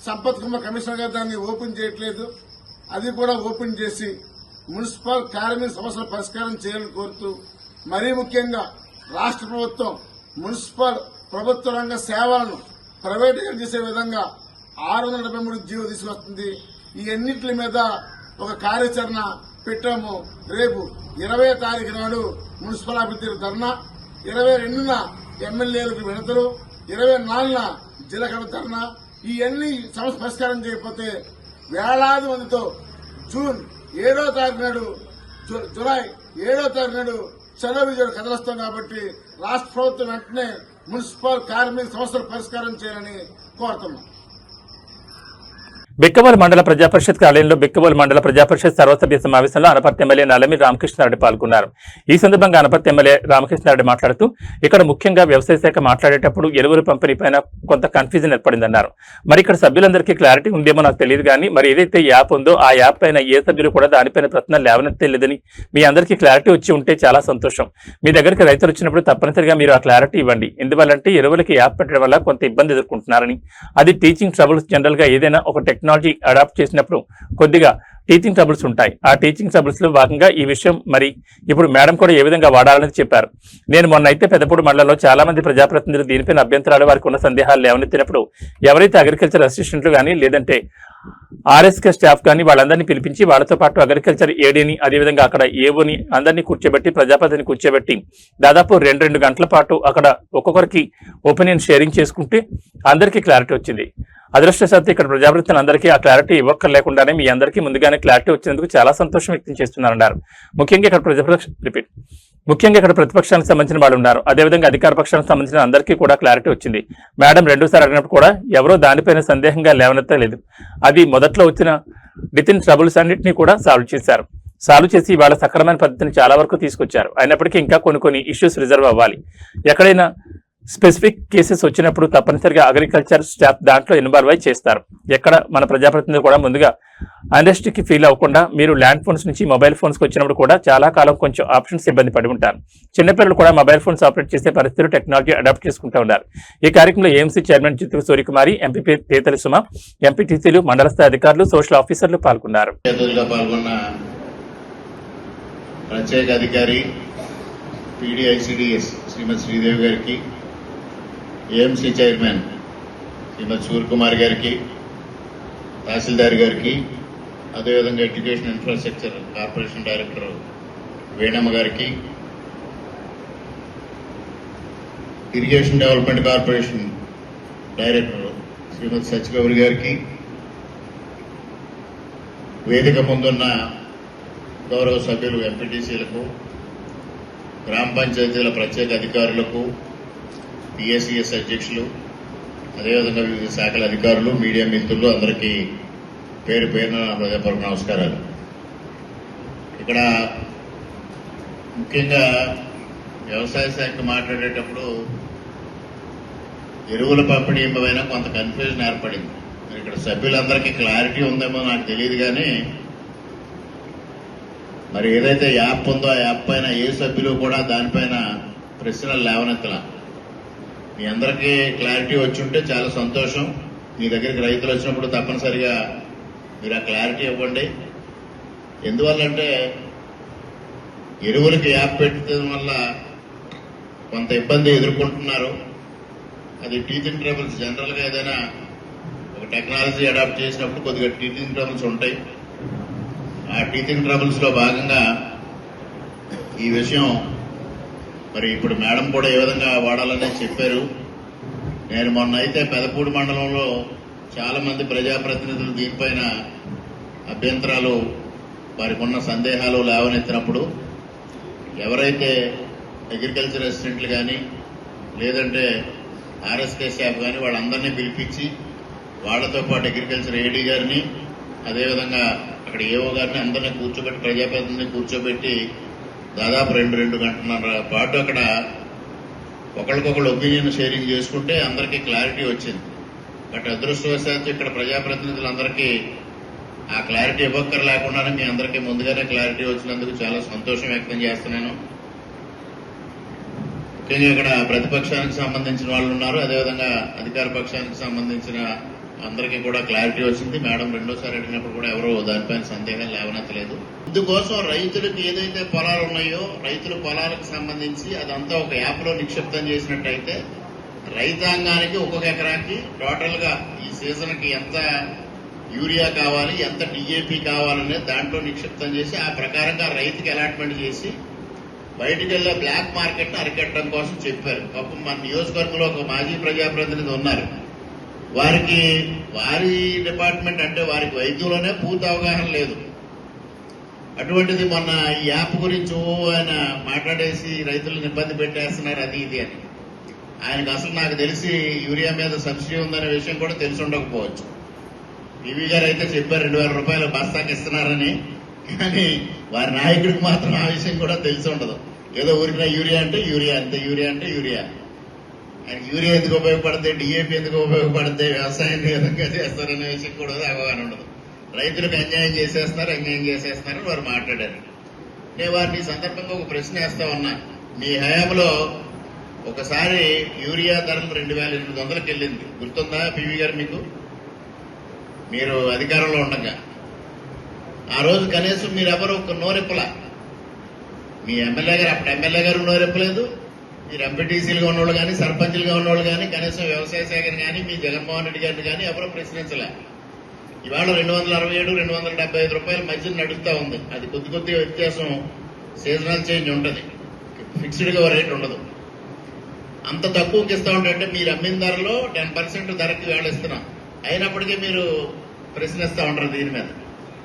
Speaker 11: సంపత్ కుమార్ కమిషనర్ గారు దాన్ని ఓపెన్ చేయట్లేదు. అది కూడా ఓపెన్ చేసి మున్సిపల్ కార్మిక సమస్యల పరిష్కారం చేయాలని కోరుతూ, మరీ ముఖ్యంగా రాష్ట్ర ప్రభుత్వం మున్సిపల్ ప్రభుత్వ రంగ సేవలను ప్రైవేటీకరణ చేసే విధంగా 673 జీవో తీసుకొస్తుంది. ఈ అన్నింటి మీద ఒక కార్యాచరణ పెట్టాము. రేపు 20వ తారీఖు నాడు మున్సిపల్ అభివృద్ధి ధర్నా, 22న ఎమ్మెల్యేలకు విడతలు, 24న జిల్లా కలెక్టర్ ధర్నా. ఈ అన్ని సమస్య పరిష్కారం చేయకపోతే వేలాది మందితో జూన్ 7వ తారీఖు నాడు జులై 7వ తారీఖు నాడు చలో విజయుడు కదలొస్తాం. కాబట్టి రాష్ట్ర ప్రభుత్వం వెంటనే మున్సిపల్ కార్మిక సమస్యల పరిష్కారం చేయాలని కోరుతున్నాం.
Speaker 1: బిక్కవోలు మండల ప్రజాపరిషత్ కార్యాలయంలో బిక్కవోలు మండల ప్రజాపరిషత్ సర్వసభ్య సమావేశంలో అనపర్తి ఎమ్మెల్యే నల్లమిల్లి రామకృష్ణారెడ్డి పాల్గొన్నారు. ఈ సందర్భంగా అనపర్తి ఎమ్మెల్యే రామకృష్ణారెడ్డి మాట్లాడుతూ, ఇక్కడ ముఖ్యంగా వ్యవసాయ శాఖ మాట్లాడేటప్పుడు ఎరువుల పంపిణీ పైన కొంత కన్ఫ్యూజన్ ఏర్పడిందన్నారు. మరి ఇక్కడ సభ్యులందరికీ క్లారిటీ ఉందేమో నాకు తెలియదు కానీ మరి ఏదైతే యాప్ ఉందో ఆ యాప్ పైన ఏ సభ్యులు కూడా దానిపైన ప్రశ్నలు లేవనెత్తలేదని, మీ అందరికీ క్లారిటీ వచ్చి ఉంటే చాలా సంతోషం. మీ దగ్గరికి రైతులు వచ్చినప్పుడు తప్పనిసరిగా మీరు ఆ క్లారిటీ ఇవ్వండి. ఎందువల్లంటే ఎరువులకి యాప్ పెట్టడం వల్ల కొంత ఇబ్బంది ఎదుర్కొంటున్నారని, అది టీచింగ్ ట్రబుల్స్ జనరల్ గా ఏదైనా ఒక టెక్నాలజీ అడాప్ట్ చేసినప్పుడు కొద్దిగా టీచింగ్ ట్రబుల్స్ ఉంటాయి. ఆ టీచింగ్ ట్రబుల్స్ లో భాగంగా ఈ విషయం మరి ఇప్పుడు మేడం కూడా ఏ విధంగా వాడాలని చెప్పారు. నేను మొన్న అయితే పెద్దపూడి మండలంలో చాలా మంది ప్రజాప్రతినిధులు దీనిపైన అభ్యంతరాలు, వారికి ఉన్న సందేహాలు లేవనెత్తినప్పుడు ఎవరైతే అగ్రికల్చర్ అసిస్టెంట్లు కానీ లేదంటే ఆర్ఎస్కే స్టాఫ్ కానీ వాళ్ళందరినీ పిలిపించి వాళ్ళతో పాటు అగ్రికల్చర్ ఏడీని అదేవిధంగా అక్కడ ఏవోని అందరినీ కూర్చోబెట్టి ప్రజాప్రతిని కూర్చోబెట్టి దాదాపు 2 గంటల పాటు అక్కడ ఒక్కొక్కరికి ఒపీనియన్ షేరింగ్ చేసుకుంటే అందరికీ క్లారిటీ వచ్చింది. అదృష్టశాత్తు ఇక్కడ ప్రజాప్రతినిధులు అందరికీ ఆ క్లారిటీ ఇవ్వక్కర్లేకుండానే మీ అందరికీ ముందుగానే క్లారిటీ వచ్చినందుకు చాలా సంతోషం వ్యక్తం చేస్తున్నారన్నారు. ముఖ్యంగా ఇక్కడ ప్రతిపక్షానికి సంబంధించిన వాళ్ళు ఉన్నారు. అదేవిధంగా అధికార పక్షానికి సంబంధించిన అందరికీ కూడా క్లారిటీ వచ్చింది. మేడం 2సారి అడిగినప్పుడు కూడా ఎవరో దానిపైన సందేహంగా లేవనెత్తలేదు. అది మొదట్లో వచ్చిన వితిన్ ట్రబుల్స్ అన్నింటినీ కూడా సాల్వ్ చేసి వాళ్ళ సక్రమైన పద్ధతిని చాలా వరకు తీసుకొచ్చారు. అయినప్పటికీ ఇంకా కొన్ని ఇష్యూస్ రిజర్వ్ అవ్వాలి. ఎక్కడైనా స్పెసిఫిక్ కేసెస్ వచ్చినప్పుడు తప్పనిసరిగా అగ్రికల్చర్ స్టాఫ్ దాంట్లో ఇన్వాల్వ్ అయి చేస్తారు. ఎక్కడ మన ప్రజాప్రతినిధులు కూడా ముందుగా అండర్స్టిక్ ఫీల్ అవ్వకుండా మీరు ల్యాండ్ ఫోన్స్ నుంచి మొబైల్ ఫోన్స్కి వచ్చినప్పుడు కూడా చాలా కాలం కొంచెం ఆప్షన్స్ ఇబ్బంది పడి ఉంటారు. చిన్నపిల్లలు కూడా మొబైల్ ఫోన్స్ ఆపరేట్ చేసే పరిస్థితులు టెక్నాలజీ అడాప్ట్ చేసుకుంటూ ఉన్నారు. ఈ కార్యక్రమంలో AMC chairman Chittoor Suryakumari, MP Tetali Suma, ఎంపీటీసీలు, మండల స్థాయి అధికారులు, సోషల్ ఆఫీసర్లు పాల్గొన్నారు.
Speaker 12: ప్రత్యేక అధికారి పీడీఐసిడిఎస్ శ్రీమతి శ్రీదేవి గారికి, ఏఎంసీ చైర్మన్ శ్రీమతి సూర్యకుమార్ గారికి, తహసీల్దార్ గారికి, అదేవిధంగా education infrastructure corporation director Venamma గారికి, ఇరిగేషన్ డెవలప్మెంట్ కార్పొరేషన్ డైరెక్టర్ శ్రీమతి సత్యగౌరి గారికి, వేదిక ముందున్న గౌరవ సభ్యులు ఎంపీటీసీలకు, గ్రామ పంచాయతీల ప్రత్యేక అధికారులకు, పిఎస్సిఎస్ అధ్యక్షులు, అదేవిధంగా వివిధ శాఖల అధికారులు, మీడియా మిత్రులు అందరికీ పేరు పేరున హృదయపూర్వక నమస్కారాలు. ఇక్కడ ముఖ్యంగా వ్యవసాయ శాఖ మాట్లాడేటప్పుడు ఎరువుల పంపిణీ పైన కొంత కన్ఫ్యూజన్ ఏర్పడింది. ఇక్కడ సభ్యులందరికీ క్లారిటీ ఉందేమో నాకు తెలియదు కానీ మరి ఏదైతే యాప్ ఉందో ఆ యాప్ పైన ఏ సభ్యులు కూడా దానిపైన ప్రశ్నలు లేవనెత్తలా. మీ అందరికీ క్లారిటీ వచ్చి ఉంటే చాలా సంతోషం. మీ దగ్గరికి రైతులు వచ్చినప్పుడు తప్పనిసరిగా మీరు ఆ క్లారిటీ ఇవ్వండి. ఎందువల్లంటే ఎరువులకి యాప్ పెట్టడం వల్ల కొంత ఇబ్బంది ఎదుర్కొంటున్నారు. అది టీచింగ్ ట్రబుల్స్ జనరల్గా ఏదైనా ఒక టెక్నాలజీ అడాప్ట్ చేసినప్పుడు కొద్దిగా టీచింగ్ ట్రబుల్స్ ఉంటాయి. ఆ టీచింగ్ ట్రబుల్స్ లో భాగంగా ఈ విషయం మరి ఇప్పుడు మేడం కూడా ఏ విధంగా వాడాలని చెప్పారు. నేను మొన్న అయితే పెదపూడి మండలంలో చాలా మంది ప్రజాప్రతినిధులు దీనిపైన అభ్యంతరాలు, వారికి ఉన్న సందేహాలు లేవనెత్తినప్పుడు ఎవరైతే అగ్రికల్చర్ అసిస్టెంట్లు కానీ లేదంటే ఆర్ఎస్కే స్టాఫ్ కానీ వాళ్ళందరినీ పిలిపించి వాళ్లతో పాటు అగ్రికల్చర్ ఏడీ గారిని అదేవిధంగా అక్కడ ఏఓ గారిని అందరినీ కూర్చోబెట్టి ప్రజాప్రతినిధిని కూర్చోబెట్టి దాదాపు 2 గంటల పాటు అక్కడ ఒకరికొకరు ఒపీనియన్ షేరింగ్ చేసుకుంటే అందరికీ క్లారిటీ వచ్చింది. బట్ అదృష్టవశాత్తు ఇక్కడ ప్రజాప్రతినిధులందరికీ ఆ క్లారిటీ ఇవ్వక్కర్ లేకుండానే మీ అందరికీ ముందుగానే క్లారిటీ వచ్చినందుకు చాలా సంతోషం వ్యక్తం చేస్తున్నాను. ముఖ్యంగా ఇక్కడ ప్రతిపక్షానికి సంబంధించిన వాళ్ళు ఉన్నారు, అదేవిధంగా అధికార పక్షానికి సంబంధించిన అందరికీ కూడా క్లారిటీ వచ్చింది. మేడం రెండోసారి అడిగినప్పుడు కూడా ఎవరో దానిపైన సందేహం లేవనెత్తలేదు. ఇందుకోసం రైతులకు ఏదైతే పొలాలు ఉన్నాయో రైతుల పొలాలకు సంబంధించి అదంతా ఒక యాప్లో నిక్షిప్తం చేసినట్టయితే రైతాంగానికి ఒక్కొక్క ఎకరాకి టోటల్ గా ఈ సీజన్ కి ఎంత యూరియా కావాలి, ఎంత డిఏపి కావాలనే దాంట్లో నిక్షిప్తం చేసి ఆ ప్రకారంగా రైతుకి అలాట్మెంట్ చేసి బయటకు వెళ్లే బ్లాక్ మార్కెట్ అరికట్టడం కోసం చెప్పారు. పాపం మన నియోజకవర్గంలో ఒక మాజీ ప్రజాప్రతినిధి ఉన్నారు, వారికి వారి డిపార్ట్మెంట్ అంటే వారికి వైద్యంలోనే పూర్తి అవగాహన లేదు. అటువంటిది మొన్న ఈ యాప్ గురించి ఆయన మాట్లాడేసి రైతులను ఇబ్బంది పెట్టేస్తున్నారు అది ఇది అని. ఆయనకు అసలు నాకు తెలిసి యూరియా మీద సబ్సిడీ ఉందనే విషయం కూడా తెలిసి ఉండకపోవచ్చు. పివి గారు అయితే చెప్పారు 2000 రూపాయలు బస్తాకి ఇస్తున్నారని, కానీ వారి నాయకుడికి మాత్రం ఆ విషయం కూడా తెలిసి ఉండదు. ఏదో ఊరికిన యూరియా అంటే యూరియా, అంతే యూరియా అంటే యూరియా. ఆయన యూరియా ఎందుకు ఉపయోగపడితే, డిఏపి ఎందుకు ఉపయోగపడితే, వ్యవసాయాన్ని ఏ విధంగా చేస్తారనే విషయం కూడా అవగాహన ఉండదు. రైతులకు అన్యాయం చేసేస్తున్నారు వారు మాట్లాడారు. నేను వారిని ఈ సందర్భంగా ఒక ప్రశ్న వేస్తా ఉన్నా. మీ హయాంలో ఒకసారి యూరియా ధరలు 2800కి వెళ్ళింది, గుర్తుందా పివి గారు మీకు? మీరు అధికారంలో ఉండగా ఆ రోజు కనీసం మీరెవరు ఒక నోరెప్పలా. మీ ఎమ్మెల్యే గారు, అప్పుడు ఎమ్మెల్యే గారు నోరెప్పలేదు, మీరు ఎంపీటీసీలుగా ఉన్నవాళ్ళు కానీ సర్పంచులుగా ఉన్నవాళ్ళు కానీ కనీసం వ్యవసాయ శాఖను కానీ మీ జగన్మోహన్ రెడ్డి గారిని కానీ ఎవరూ ప్రశ్నించలే. ఇవాళ 267, 275 రూపాయల మధ్య నడుస్తూ ఉంది. అది కొద్దిగా వ్యత్యాసం, సీజనల్ చేంజ్ ఉంటుంది, ఫిక్స్డ్ గా రేట్ ఉండదు. అంత తక్కువకి ఇస్తా ఉంటే మీరు అమ్మిన ధరలో 10% ధరకి వేళ ఇస్తున్నాం, అయినప్పటికీ మీరు ప్రశ్నిస్తూ ఉంటారు దీని మీద.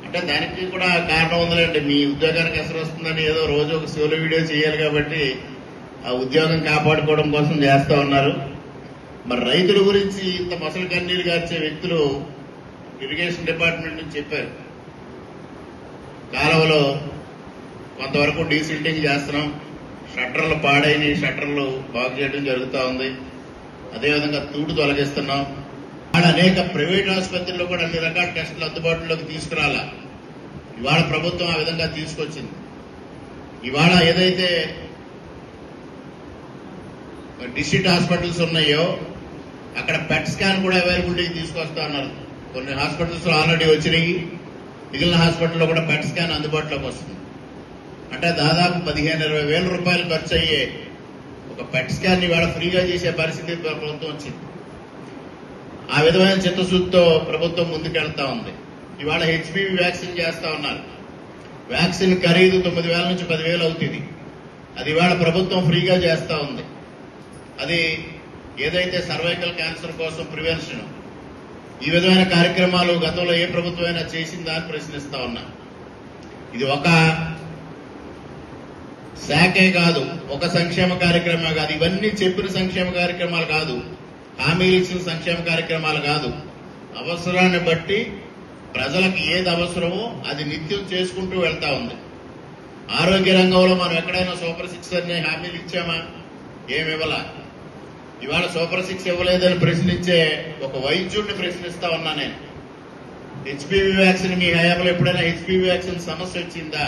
Speaker 12: అంటే దానికి కూడా కారణం ఉందిలేండి, మీ ఉద్యోగానికి ఎసరు వస్తుందని ఏదో రోజు ఒక సోలో వీడియో చేయాలి కాబట్టి ఆ ఉద్యోగం కాపాడుకోవడం కోసం చేస్తూ ఉన్నారు. మరి రైతుల గురించి ఇంత మొసలు కన్నీరు గార్చే వ్యక్తులు ఇరిగేషన్ డిపార్ట్మెంట్ నుంచి చెప్పారు, కాలువలో కొంతవరకు డీసిల్టింగ్ చేస్తున్నాం, షట్టర్లు పాడైన షట్టర్లు బాగు చేయడం జరుగుతూ ఉంది, అదేవిధంగా తూడు తొలగిస్తున్నాం. అనేక ప్రైవేట్ ఆసుపత్రుల్లో కూడా అన్ని రకాల టెస్టులు అందుబాటులోకి తీసుకురాలా. ఇవాళ ప్రభుత్వం ఆ విధంగా తీసుకొచ్చింది. ఇవాళ ఏదైతే డిస్ట్రిక్ట్ హాస్పిటల్స్ ఉన్నాయో అక్కడ పెట్ స్కాన్ కూడా అవైలబిలిటీకి తీసుకొస్తా ఉన్నారు. కొన్ని హాస్పిటల్స్ లో ఆల్రెడీ వచ్చినాయి, మిగిలిన హాస్పిటల్లో కూడా పెట్ స్కాన్ అందుబాటులోకి వస్తుంది. అంటే దాదాపు 15-20 వేల రూపాయలు ఖర్చు అయ్యే ఒక పెట్ స్కాన్ ఇవాళ ఫ్రీగా చేసే పరిస్థితి ప్రభుత్వం వచ్చింది. ఆ విధమైన చిత్తశుద్ధితో ప్రభుత్వం ముందుకెళ్తా ఉంది. ఇవాళ హెచ్పివి వ్యాక్సిన్ చేస్తా ఉన్నారు. వ్యాక్సిన్ ఖరీదు 9,000 నుంచి 10,000 అవుతుంది. అది ఇవాళ ప్రభుత్వం ఫ్రీగా చేస్తా ఉంది. అది ఏదైతే సర్వైకల్ క్యాన్సర్ కోసం ప్రివెన్షన్, ఈ విధమైన కార్యక్రమాలు గతంలో ఏ ప్రభుత్వం అయినా చేసిందా అని ప్రశ్నిస్తా ఉన్నా. ఇది ఒక శాఖే కాదు, ఒక సంక్షేమ కార్యక్రమమే కాదు, ఇవన్నీ చెప్పిన సంక్షేమ కార్యక్రమాలు కాదు, హామీలు ఇచ్చిన సంక్షేమ కార్యక్రమాలు కాదు. అవసరాన్ని బట్టి ప్రజలకు ఏది అవసరమో అది నిత్యం చేసుకుంటూ వెళ్తా ఉంది. ఆరోగ్య రంగంలో మనం ఎక్కడైనా సూపర్ 6 అనే హామీలు ఇచ్చామా? ఏమివ్వలా. ఇవాళ సూపర్ 6 ఇవ్వలేదని ప్రశ్నించే ఒక వైద్యుడిని ప్రశ్నిస్తా ఉన్నా నేను. హెచ్పివి వ్యాక్సిన్ మీ హయాంలో ఎప్పుడైనా హెచ్పివి వ్యాక్సిన్ సమస్య వచ్చిందా?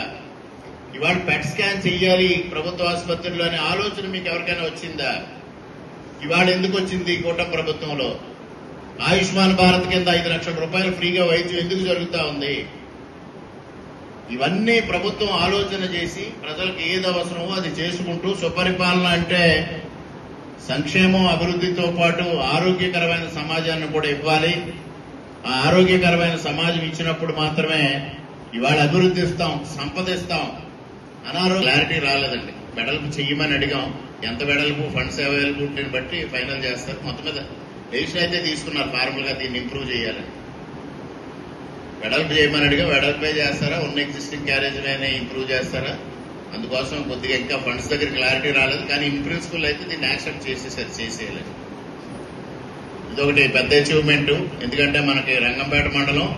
Speaker 12: ఇవాళ పెట్ స్కాన్ చెయ్యాలి ప్రభుత్వ ఆసుపత్రుల్లో అనే ఆలోచన మీకు ఎవరికైనా వచ్చిందా? ఇవాళ ఎందుకు వచ్చింది కూటమి ప్రభుత్వంలో? ఆయుష్మాన్ భారత్ కింద 5 లక్షల రూపాయలు ఫ్రీగా వైద్యం ఎందుకు జరుగుతా ఉంది? ఇవన్నీ ప్రభుత్వం ఆలోచన చేసి ప్రజలకు ఏది అవసరమో అది చేసుకుంటూ, సుపరిపాలన అంటే సంక్షేమం అభివృద్ధితో పాటు ఆరోగ్యకరమైన సమాజాన్ని కూడా ఇవ్వాలి. ఆ ఆరోగ్యకరమైన సమాజం ఇచ్చినప్పుడు మాత్రమే ఇవాళ అభివృద్ధి ఇస్తాం, సంపదిస్తాం. క్లారిటీ రాలేదండి. వెడల్పు చెయ్యమని అడిగాం, ఎంత వెడల్పు, ఫండ్స్ అవైలబిలిటీని బట్టి ఫైనల్ చేస్తారు. మొత్తం మీద డెసిషన్ అయితే తీసుకున్నారు ఫార్మల్ గా దీన్ని ఇంప్రూవ్ చేయాలని. వెడల్పు చేయమని అడిగా, వెడల్పే చేస్తారా, ఉన్న ఎగ్జిస్టింగ్ క్యారేజ్ వేనే ఇంప్రూవ్ చేస్తారా? అందుకోసం కొద్దిగా ఇంకా ఫండ్స్ దగ్గర క్లారిటీ రాలేదు, కానీ ఇన్ ప్రిన్సిపల్ అయితే దీన్ని యాక్సెప్ట్ చేసేయాలి. ఇదొకటి పెద్ద అచీవ్మెంట్. ఎందుకంటే మనకి రంగంపేట మండలం,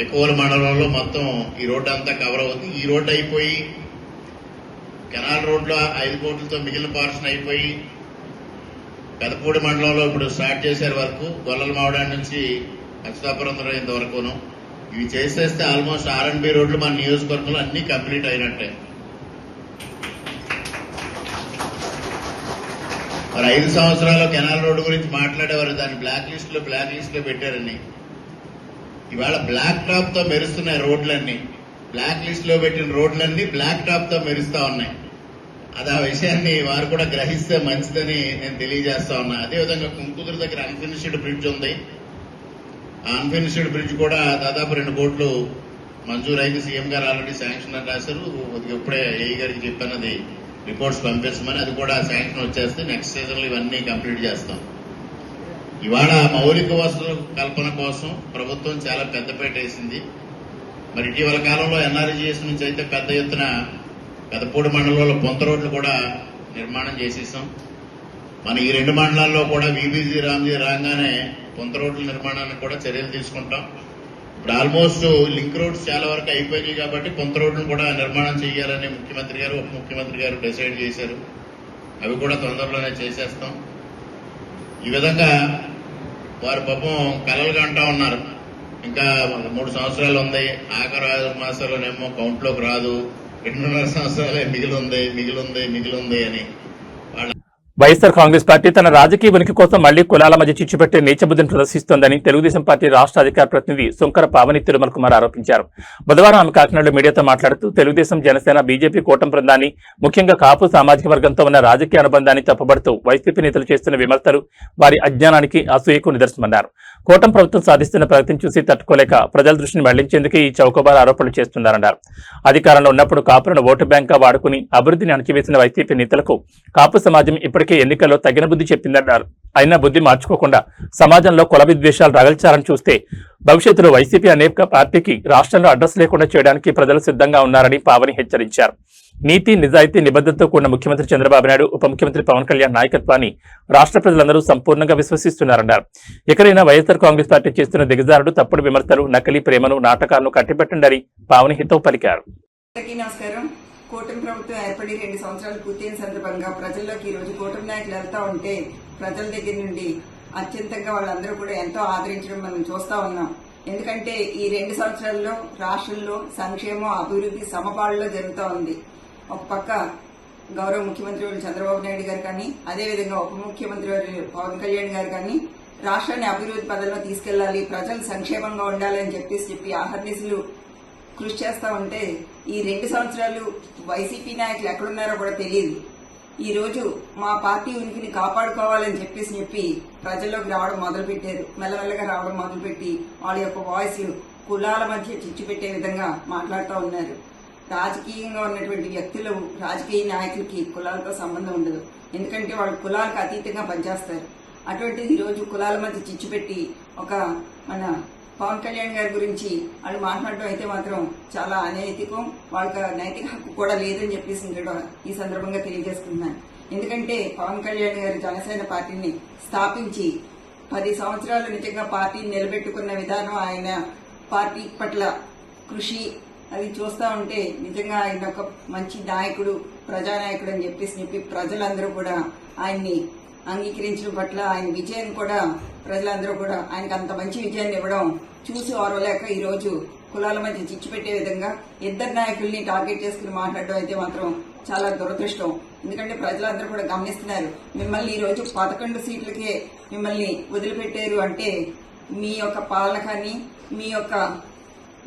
Speaker 12: ఎక్కువల మండలంలో మొత్తం ఈ రోడ్డు అంతా కవర్ అవుతుంది. ఈ రోడ్డు అయిపోయి కెనాల్ రోడ్లో 5 కోట్లతో మిగిలిన పోర్షన్ అయిపోయి పెదపూడి మండలంలో ఇప్పుడు స్టార్ట్ చేశారు వర్క్. గొల్లల మావడాడి నుంచి అచ్యుతాపురం ఇంతవరకును ఇవి చేసేస్తే ఆల్మోస్ట్ R&B రోడ్లు మన నియోజకవర్గంలో అన్ని కంప్లీట్ అయినట్టే. మరి 5 సంవత్సరాలు కెనాల్ రోడ్డు గురించి మాట్లాడేవారు, దాన్ని బ్లాక్ లిస్ట్ లో పెట్టారని. ఇవాళ బ్లాక్ టాప్ తో మెరుస్తున్నాయి రోడ్లన్నీ. బ్లాక్ లిస్ట్ లో పెట్టిన రోడ్లన్నీ బ్లాక్ టాప్ తో మెరుస్తా ఉన్నాయి. అది ఆ విషయాన్ని వారు కూడా గ్రహిస్తే మంచిదని నేను తెలియజేస్తా ఉన్నా. అదేవిధంగా కుంకుదురు దగ్గర అన్ఫినిష్డ్ బ్రిడ్జ్ ఉంది. ఆ అన్ఫినిష్డ్ బ్రిడ్జ్ కూడా దాదాపు 2 కోట్లు మంజూరైంది. సీఎం గారు ఆల్రెడీ శాంక్షన్ అని రాశారు. ఇప్పుడే ఏఈ గారికి చెప్పినది రిపోర్ట్స్ పంపించమని, అది కూడా శాంక్షన్ వచ్చేస్తే నెక్స్ట్ సీజన్ లో ఇవన్నీ కంప్లీట్ చేస్తాం. ఇవాళ మౌలిక వసతుల కల్పన కోసం ప్రభుత్వం చాలా పెద్దపేట వేసింది. మరి ఇటీవల కాలంలో ఎన్ఆర్జీఎస్ నుంచి అయితే పెద్ద ఎత్తున పెదపూడి మండలంలో పొంత రోడ్లు కూడా నిర్మాణం చేసేసాం. మన ఈ 2 మండలాల్లో కూడా వీబీజీ రామ్జీ రాగానే పొంత రోడ్ల నిర్మాణానికి కూడా చర్యలు తీసుకుంటాం. ఇప్పుడు ఆల్మోస్ట్ లింక్ రోడ్స్ చాలా వరకు అయిపోయినాయి కాబట్టి పొంత రోడ్లను కూడా నిర్మాణం చేయాలని ముఖ్యమంత్రి గారు ఉప ముఖ్యమంత్రి గారు డిసైడ్ చేశారు. అవి కూడా తొందరలోనే చేసేస్తాం. ఈ విధంగా వారు పాపం కలలు కంటా ఉన్నారు. ఇంకా 3 సంవత్సరాలు ఉంది, ఆఖరు 6 మాసాల్లోనేమో కౌంట్లోకి రాదు, 2.5 సంవత్సరాలే మిగిలింది అని.
Speaker 1: వైఎస్ఆర్ కాంగ్రెస్ పార్టీ తన రాజకీయ ఉనికి కోసం మళ్లీ కులాల మధ్య చిచ్చుపెట్టే నీచబుద్ధిని ప్రదర్శిస్తోందని తెలుగుదేశం పార్టీ రాష్ట్ర అధికార ప్రతినిధి సుంకర పావని తిరుమల కుమార్ ఆరోపించారు. బుధవారం ఆమె కాకినాడలో మీడియాతో మాట్లాడుతూ తెలుగుదేశం, జనసేన, బీజేపీ కూటమి బృందాన్ని, ముఖ్యంగా కాపు సామాజిక వర్గంతో ఉన్న రాజకీయ అనుబంధాన్ని తప్పుబడుతూ వైసీపీ నేతలు చేస్తున్న విమర్శలు వారి అజ్ఞానానికి, అసూయకు నిదర్శనమన్నారు. కూటమి ప్రభుత్వం సాధిస్తున్న ప్రగతిని చూసి తట్టుకోలేక ప్రజల దృష్టిని మళ్లించేందుకే ఈ చౌకబార్ ఆరోపణలు చేస్తున్నారన్నారు. అధికారంలో ఉన్నప్పుడు కాపులను ఓటు బ్యాంక్గా వాడుకుని అభివృద్ధిని అణచివేసిన వైసీపీ నేతలకు కాపు సమాజం ఇప్పటికే ఎన్నికల్లో తగిన బుద్ధి చెప్పిందన్నారు. అయినా బుద్ధి మార్చుకోకుండా సమాజంలో కుల విద్వేషాలు రగల్చారని చూస్తే భవిష్యత్తులో వైసీపీ అనే పార్టీకి రాష్ట్రంలో అడ్రస్ లేకుండా చేయడానికి ప్రజలు సిద్ధంగా ఉన్నారని పావని హెచ్చరించారు. నీతి, నిజాయితీ, నిబద్ధతతో కూడిన ముఖ్యమంత్రి చంద్రబాబు నాయుడు, ఉప ముఖ్యమంత్రి పవన్ కళ్యాణ్ నాయకత్వాన్ని రాష్ట్ర ప్రజలందరూ సంపూర్ణంగా విశ్వసిస్తున్నారన్నారు. ఎక్కడైనా వైఎస్ఆర్ కాంగ్రెస్ పార్టీ చేస్తున్న దిగజారుడు, తప్పుడు విమర్శలు, నకిలీ ప్రేమను, నాటకాలను కట్టిపెట్టండి పావని హితవు పలికారు.
Speaker 13: నమస్కారం. కూటమి ప్రభుత్వం ఏర్పడి 2 సంవత్సరాలు పూర్తయిన సందర్భంగా ప్రజల్లోకి ఈ రోజు కూటమి నాయకులు వెళ్తా ఉంటే ప్రజల దగ్గర నుండి అత్యంతంగా వాళ్ళందరూ కూడా ఎంతో ఆదరించడం మనం చూస్తా ఉన్నాం. ఎందుకంటే ఈ 2 సంవత్సరాల్లో రాష్ట్రంలో సంక్షేమం, అభివృద్ధి సమపాళ్లలో జరుగుతూ ఉంది. ఒక పక్క గౌరవ ముఖ్యమంత్రి చంద్రబాబు నాయుడు గారు కానీ, అదేవిధంగా ఉప ముఖ్యమంత్రి పవన్ కళ్యాణ్ గారు కానీ రాష్ట్రాన్ని అభివృద్ధి పదంలో తీసుకెళ్లాలి, ప్రజలు సంక్షేమంగా ఉండాలని చెప్పి ఆహర్నిశలు కృషి చేస్తా ఉంటే ఈ 2 సంవత్సరాలు వైసీపీ నాయకులు ఎక్కడున్నారో కూడా తెలియదు. ఈ రోజు మా పార్టీ ఉనికిని కాపాడుకోవాలని చెప్పి ప్రజల్లోకి రావడం మొదలుపెట్టారు. మెల్లమెల్లగా రావడం మొదలుపెట్టి వాళ్ళ యొక్క వాయిస్ కులాల మధ్య చిచ్చు పెట్టే విధంగా మాట్లాడుతూ ఉన్నారు. రాజకీయంగా ఉన్నటువంటి వ్యక్తులు, రాజకీయ నాయకులకి కులాలతో సంబంధం ఉండదు. ఎందుకంటే వాళ్ళు కులాలకు అతీతంగా పనిచేస్తారు. అటువంటిది ఈ రోజు కులాల మధ్య చిచ్చు పెట్టి ఒక మన పవన్ కళ్యాణ్ గారి గురించి వాళ్ళు మాట్లాడడం అయితే మాత్రం చాలా అనైతికం, వాళ్ళకి నైతిక హక్కు కూడా లేదని చెప్పేసి ఈ సందర్భంగా తెలియజేసుకుంటున్నాను. ఎందుకంటే పవన్ కళ్యాణ్ గారు జనసేన పార్టీని స్థాపించి 10 సంవత్సరాలు నిజంగా పార్టీని నిలబెట్టుకున్న విధానం, ఆయన పార్టీ పట్ల కృషి అది చూస్తా ఉంటే నిజంగా ఆయన ఒక మంచి నాయకుడు, ప్రజానాయకుడు అని చెప్పి ప్రజలందరూ కూడా ఆయన్ని అంగీకరించడం పట్ల ఆయన విజయాన్ని కూడా ప్రజలందరూ కూడా ఆయనకు అంత మంచి విజయాన్ని ఇవ్వడం చూసి ఓర్వలేక ఈ రోజు కులాల మధ్య చిచ్చు పెట్టే విధంగా 2 నాయకుల్ని టార్గెట్ చేసుకుని మాట్లాడడం అయితే మాత్రం చాలా దురదృష్టం. ఎందుకంటే ప్రజలందరూ కూడా గమనిస్తున్నారు. మిమ్మల్ని ఈ రోజు 11 సీట్లకే మిమ్మల్ని వదిలిపెట్టారు అంటే మీ యొక్క పాలన కానీ, మీ యొక్క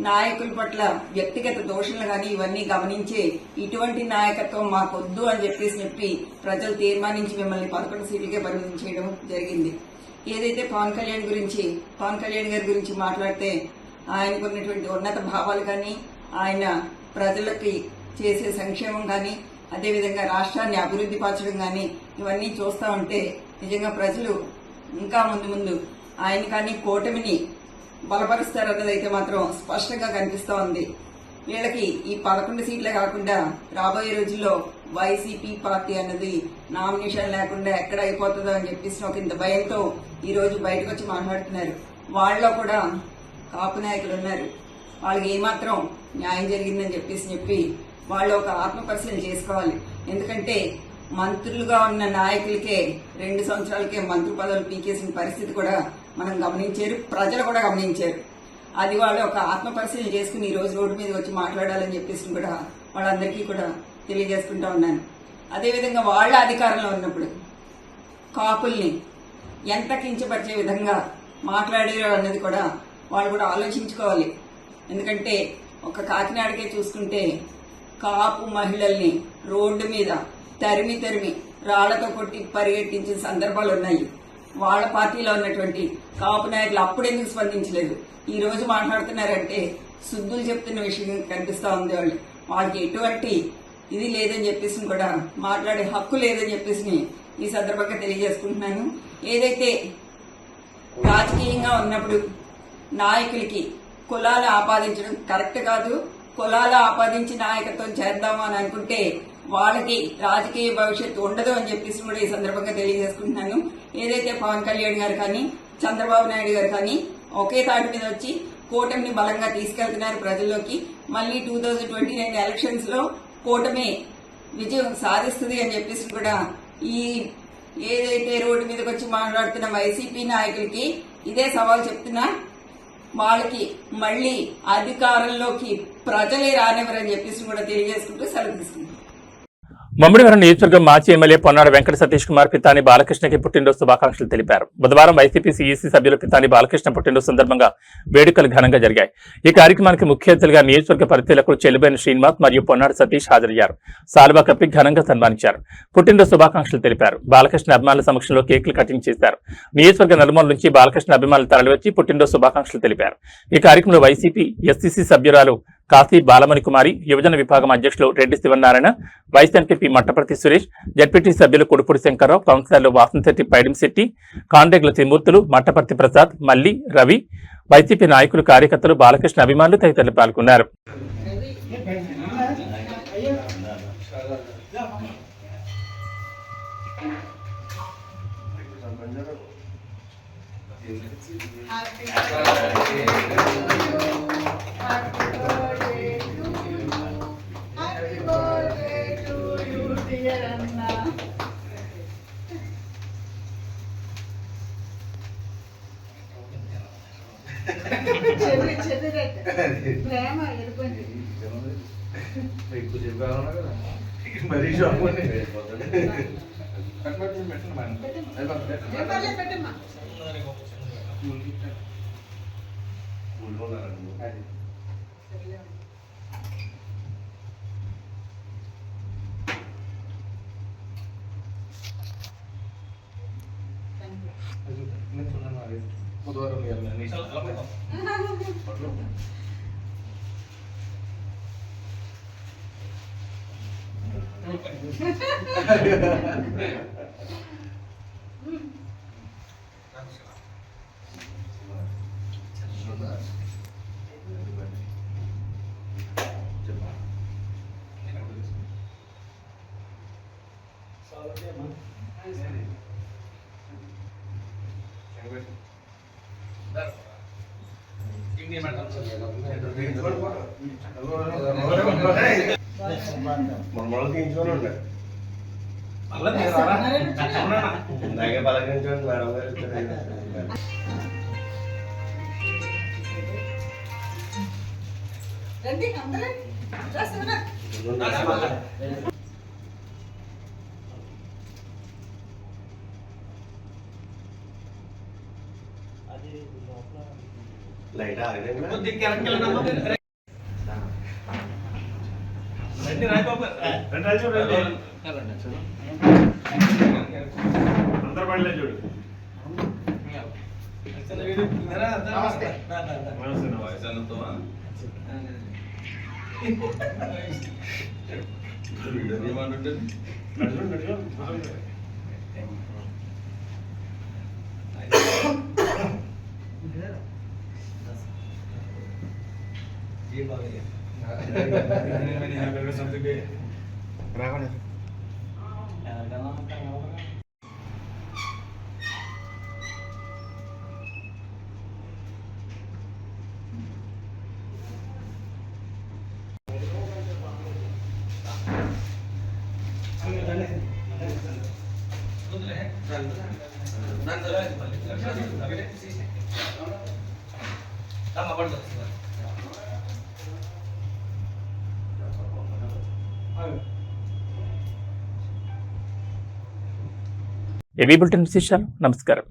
Speaker 13: నాయకుల పట్ల వ్యక్తిగత దోషులు కానీ ఇవన్నీ గమనించే ఇటువంటి నాయకత్వం మాకొద్దు అని చెప్పి ప్రజలు తీర్మానించి మిమ్మల్ని 11 సీట్లకే పరిమితం చేయడం జరిగింది. ఏదైతే పవన్ కళ్యాణ్ గారి గురించి మాట్లాడితే ఆయనకు ఉన్నటువంటి ఉన్నత భావాలు కానీ, ఆయన ప్రజలకి చేసే సంక్షేమం కానీ, అదేవిధంగా రాష్ట్రాన్ని అభివృద్ధి పరచడం కానీ ఇవన్నీ చూస్తా ఉంటే నిజంగా ప్రజలు ఇంకా ముందు ఆయన కానీ కూటమిని బలపరుస్తారన్నదైతే మాత్రం స్పష్టంగా కనిపిస్తూ ఉంది. వీళ్ళకి ఈ 11 సీట్లే కాకుండా రాబోయే రోజుల్లో వైసీపీ పార్టీ అన్నది నామినేషన్ లేకుండా ఎక్కడ అయిపోతుందో అని చెప్పేసి ఒక ఇంత భయంతో ఈ రోజు బయటకు వచ్చి మాట్లాడుతున్నారు. వాళ్ళలో కూడా కాపు నాయకులు ఉన్నారు. వాళ్ళకి ఏమాత్రం న్యాయం జరిగిందని చెప్పి వాళ్ళు ఒక ఆత్మపరిశీలన చేసుకోవాలి. ఎందుకంటే మంత్రులుగా ఉన్న నాయకులకే 2 సంవత్సరాలకే మంత్రి పదవులు పీకేసిన పరిస్థితి కూడా మనం గమనించారు, ప్రజలు కూడా గమనించారు. అది వాళ్ళు ఒక ఆత్మ పరిశీలన చేసుకుని ఈ రోజు రోడ్డు మీద వచ్చి మాట్లాడాలని చెప్పేసి కూడా వాళ్ళందరికీ కూడా తెలియజేసుకుంటా ఉన్నాను. అదేవిధంగా వాళ్ళ అధికారంలో ఉన్నప్పుడు కాపుల్ని ఎంత కించపరిచే విధంగా మాట్లాడారో అన్నది కూడా వాళ్ళు కూడా ఆలోచించుకోవాలి. ఎందుకంటే ఒక కాకినాడకే చూసుకుంటే కాపు మహిళల్ని రోడ్డు మీద తరిమి రాళ్లతో కొట్టి పరిగెట్టించిన సందర్భాలు ఉన్నాయి. వాళ్ళ పార్టీలో ఉన్నటువంటి కాపు నాయకులు అప్పుడెందుకు స్పందించలేదు? ఈ రోజు మాట్లాడుతున్నారంటే శుద్ధులు చెప్తున్న విషయం కనిపిస్తా ఉంది. వాళ్ళకి ఎటువంటి ఇది లేదని చెప్పేసి కూడా మాట్లాడే హక్కు లేదని చెప్పేసి ఈ సందర్భంగా తెలియజేసుకుంటున్నాను. ఏదైతే రాజకీయంగా ఉన్నప్పుడు నాయకులకి కులాలు ఆపాదించడం కరెక్ట్ కాదు. కులాలు ఆపాదించి నాయకత్వం చేద్దాము అని అనుకుంటే వాళ్ళకి రాజకీయ భవిష్యత్తు ఉండదు అని చెప్పేసి కూడా ఈ సందర్భంగా తెలియజేసుకుంటున్నాను. ఏదైతే పవన్ కళ్యాణ్ గారు కానీ చంద్రబాబు నాయుడు గారు కానీ ఒకే తాటి మీద వచ్చి కూటమిని బలంగా తీసుకెళ్తున్నారు ప్రజల్లోకి. మళ్లీ 2029 ఎలక్షన్స్ లో కూటమి విజయం సాధిస్తుంది అని చెప్పేసి కూడా ఈ ఏదైతే రోడ్డు మీదకి వచ్చి మాట్లాడుతున్న వైసీపీ నాయకులకి ఇదే సవాల్ చెప్తున్నా. వాళ్ళకి మళ్లీ అధికారంలోకి ప్రజలే రానివ్వరని చెప్పేసి కూడా తెలియజేసుకుంటూ సెలవు తీసుకుంటాం.
Speaker 1: మమ్మడివరం నియోజకవర్గం మాజీ ఎమ్మెల్యే పొన్నాడ వెంకట సతీష్ కుమార్ పితాని బాలకృష్ణకి పుట్టినరోజు శుభాకాంక్షలు తెలిపారు. బుధవారం వైసీపీ సీఈసీ సభ్యులు పితాని బాలకృష్ణ పుట్టినరోజు సందర్భంగా వేడుకలు ఘనంగా జరిగాయి. ఈ కార్యక్రమానికి ముఖ్య అతిథులుగా నియోజకవర్గ పరిశీలకులు చెల్లిబైన శ్రీనివాస్ మరియు పొన్నాడ సతీష్ హాజరయ్యారు. సాల్వా కప్పి ఘనంగా సన్మానించారు. పుట్టినరోజు శుభాకాంక్షలు తెలిపారు. బాలకృష్ణ అభిమానుల సమక్షంలో కేకులు కటింగ్ చేశారు. నియోజకవర్గ నలుమూల నుంచి బాలకృష్ణ అభిమానులు తరలివచ్చి పుట్టినరోజు శుభాకాంక్షలు తెలిపారు. ఈ కార్యక్రమంలో వైసీపీ ఎస్సీసీ సభ్యురాలు కాశీ బాలమణి కుమారి, యువజన విభాగం అధ్యక్షులు Reddy Sivanarayana, vice MPP Mattaparthi Suresh, ZPT సభ్యులు కుడుపూడి శంకర్రావు, కౌన్సిలర్లు వాసంశెట్టి, పైడింశెట్టి, కాండ్రేగుల త్రిమూర్తులు, మట్టపర్తి ప్రసాద్, మల్లి, రవి, వైసీపీ నాయకులు, కార్యకర్తలు, బాలకృష్ణ అభిమానులు తదితరులు పాల్గొన్నారు. ఏవీ బులెటిన్ విశేషాలు. నమస్కారం.